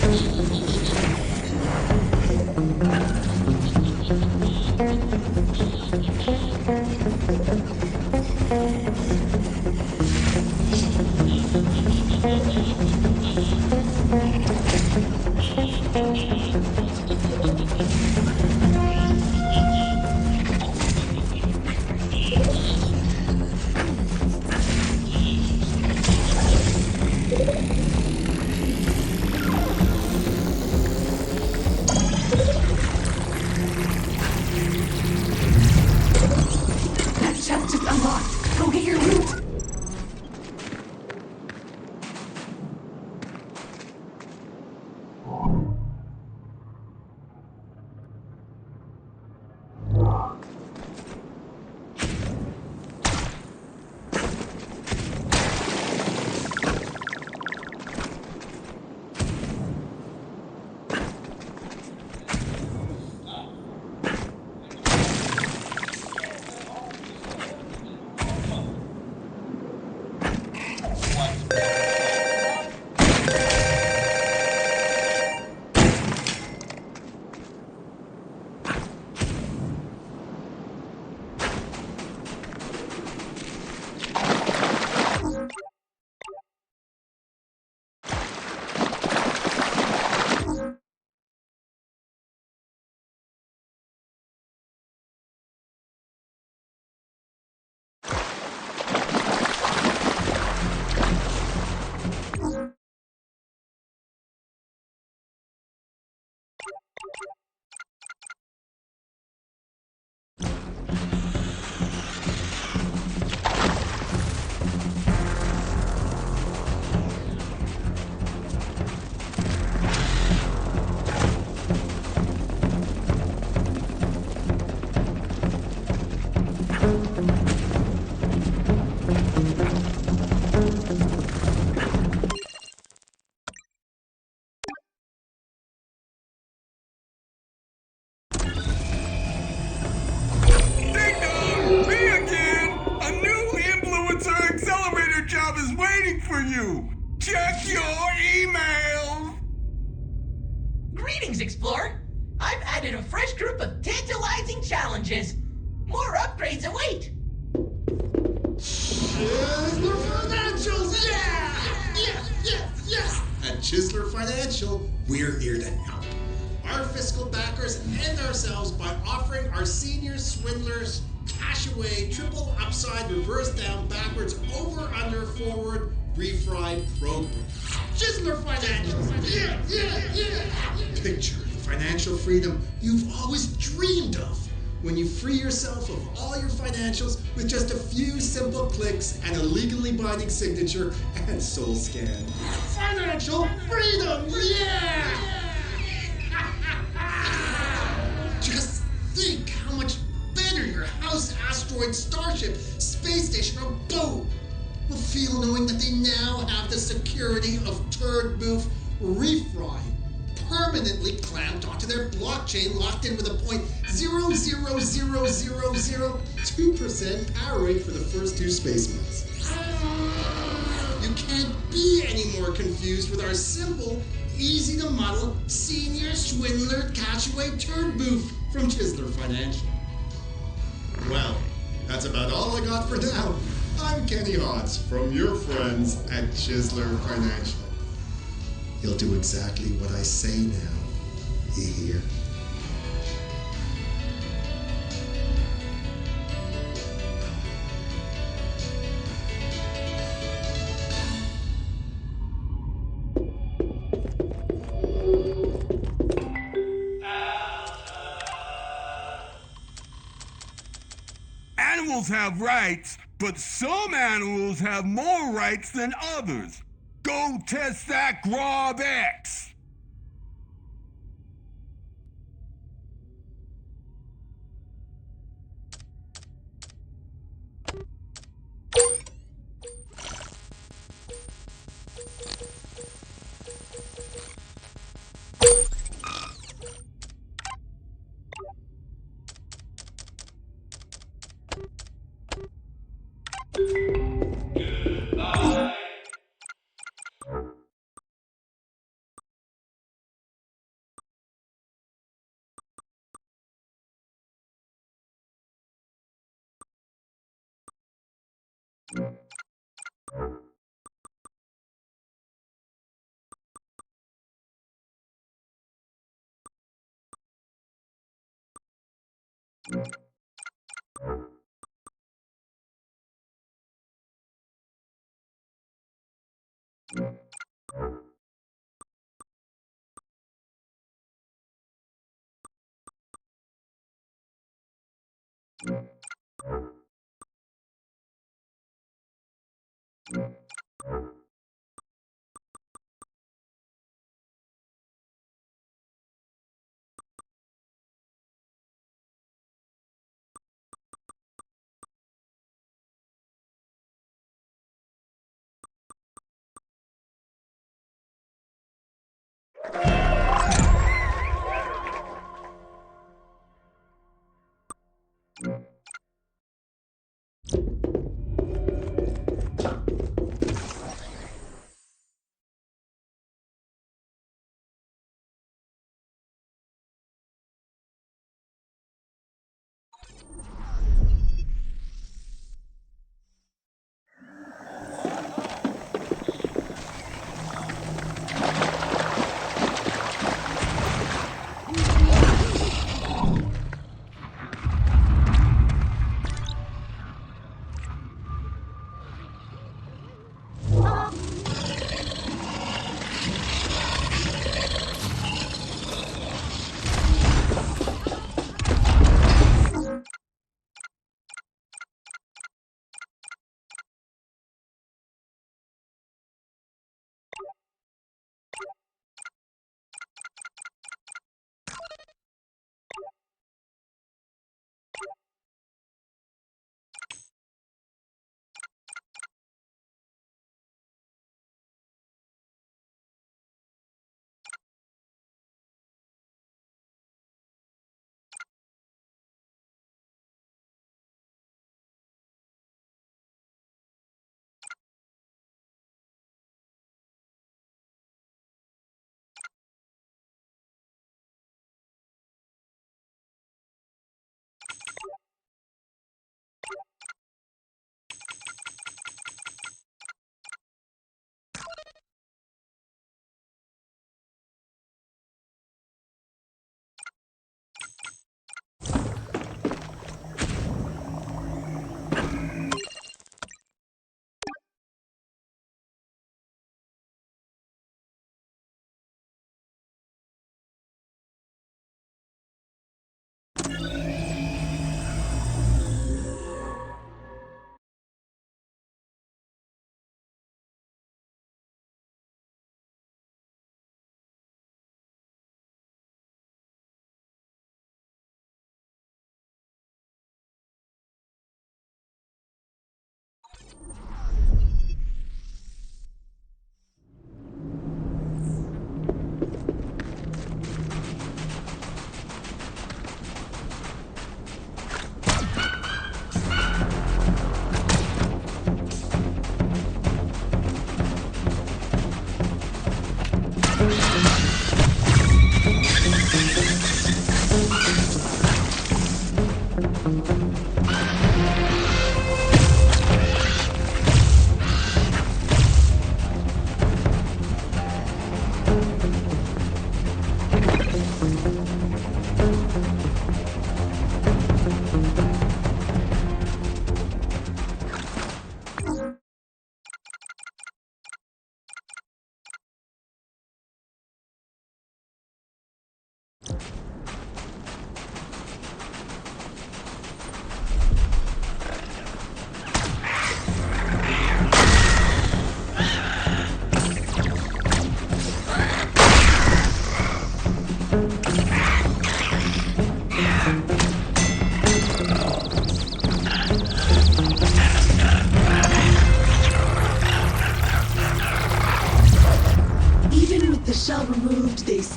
That chest just unlocked. Go get your loot. For you. Check your email. Greetings, Explorer. I've added a fresh group of tantalizing challenges. More upgrades await. Chisler Financials, yeah! Yes! At Chisler Financial, we're here to help our fiscal backers and ourselves by offering our senior swindlers cash away, triple upside, reverse down, backwards, over, under, forward, refried program. Chisler Financials, yeah! Picture the financial freedom you've always dreamed of when you free yourself of all your financials with just a few simple clicks and a legally binding signature and soul scan. Financial freedom, yeah! Just think how much better your house, asteroid, starship, space station, or boat will feel knowing that they now have the security of turd move refry permanently clamped onto their blockchain, locked in with a 0.0000002% power rate for the first 2 space months. You can't be any more confused with our simple, easy to model senior swindler cashaway turd move from Chisler Financial. Well, that's about all I got for now. I'm Kenny Hodds from your friends at Chisler Financial. He'll do exactly what I say now. You hear? Animals have rights, but some animals have more rights than others. Go test that Grob X!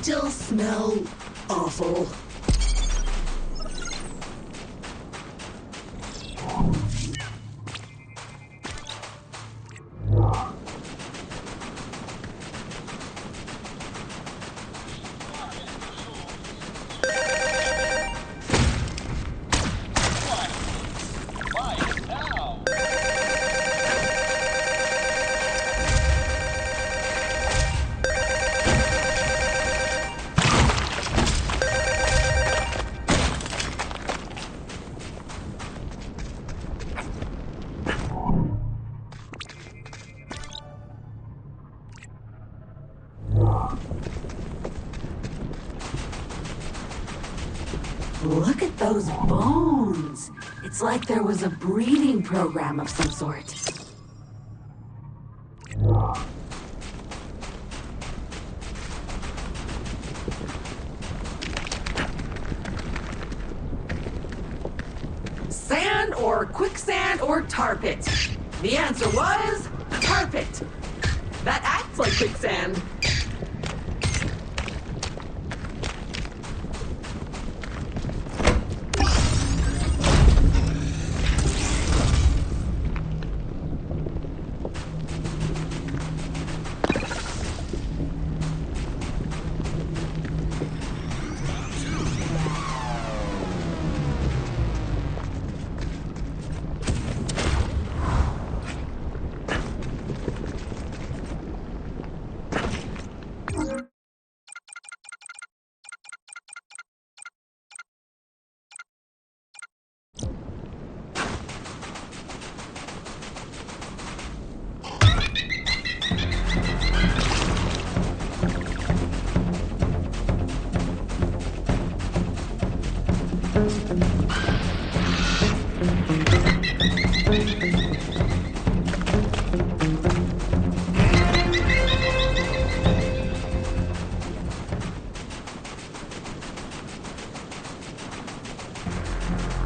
still smell awful. Look at those bones. It's like there was a breeding program of some sort. Sand or quicksand or tar pit? The answer was tar pit. That acts like quicksand.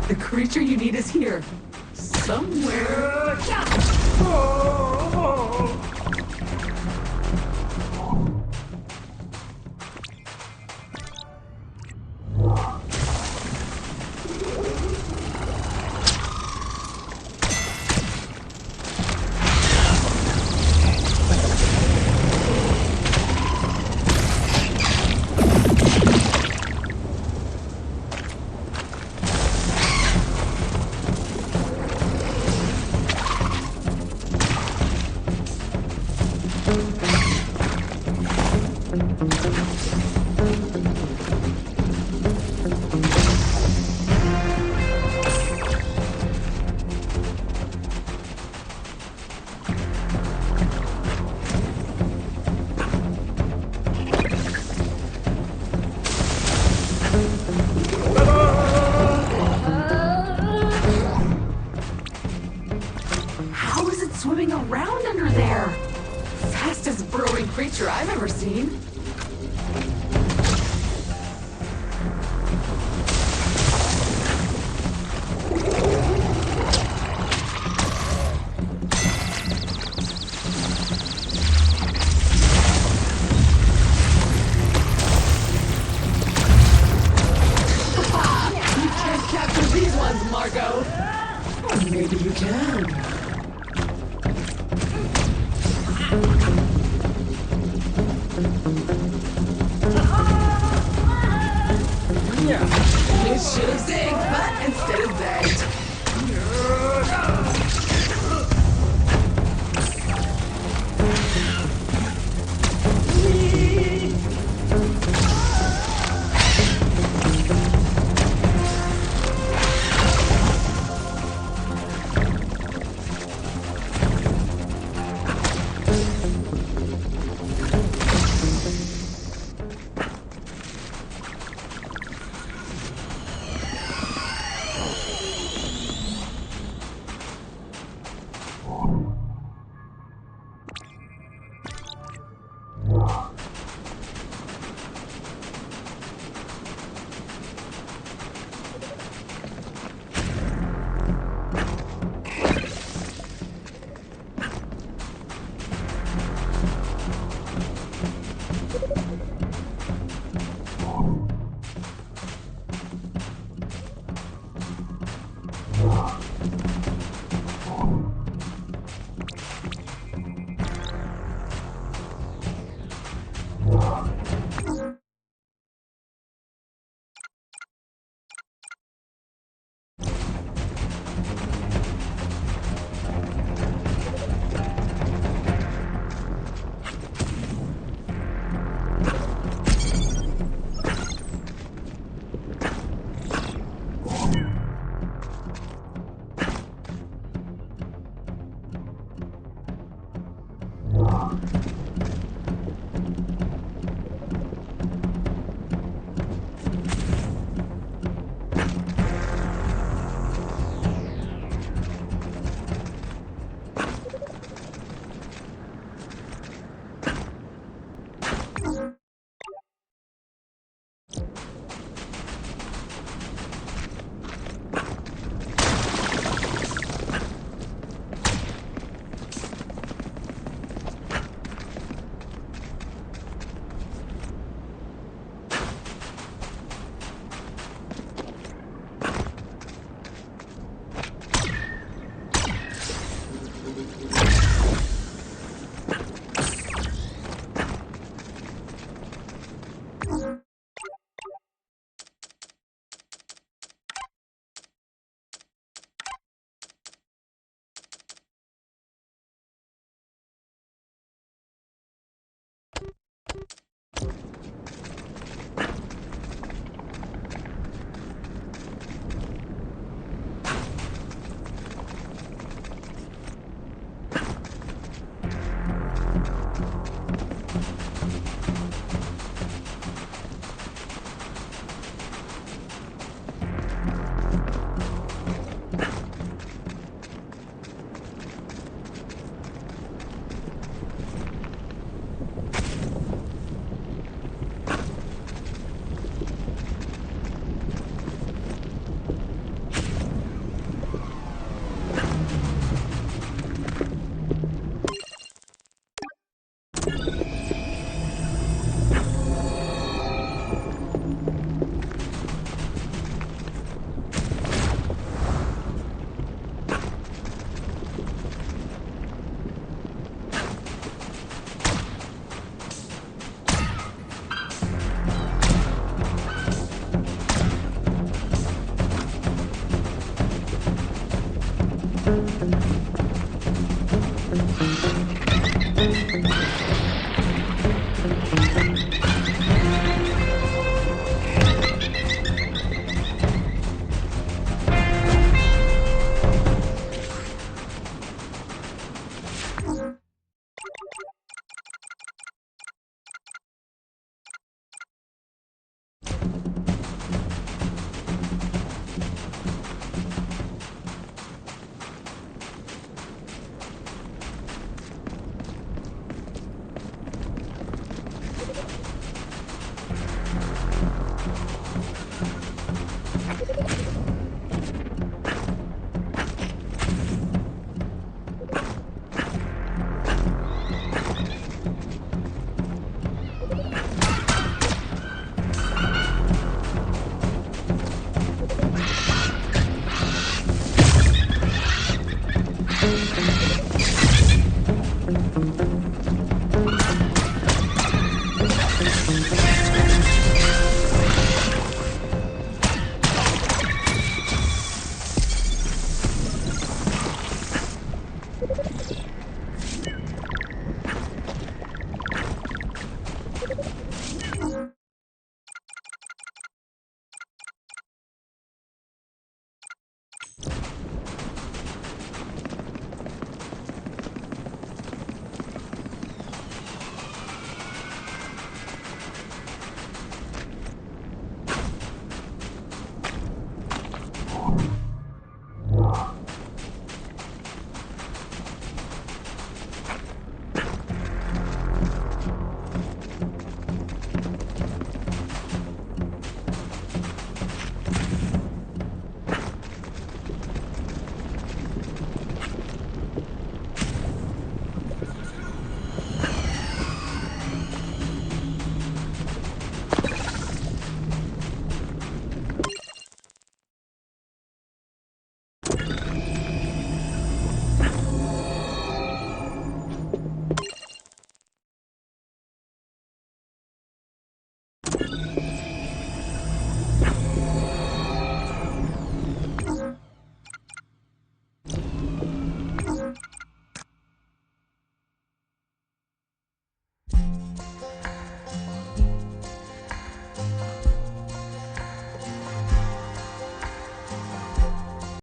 The creature you need is here. Somewhere. How is it swimming around under there? Fastest burrowing creature I've ever seen. You can't capture these ones, Margot. Or maybe you can. It should have zigged, but instead it zagged.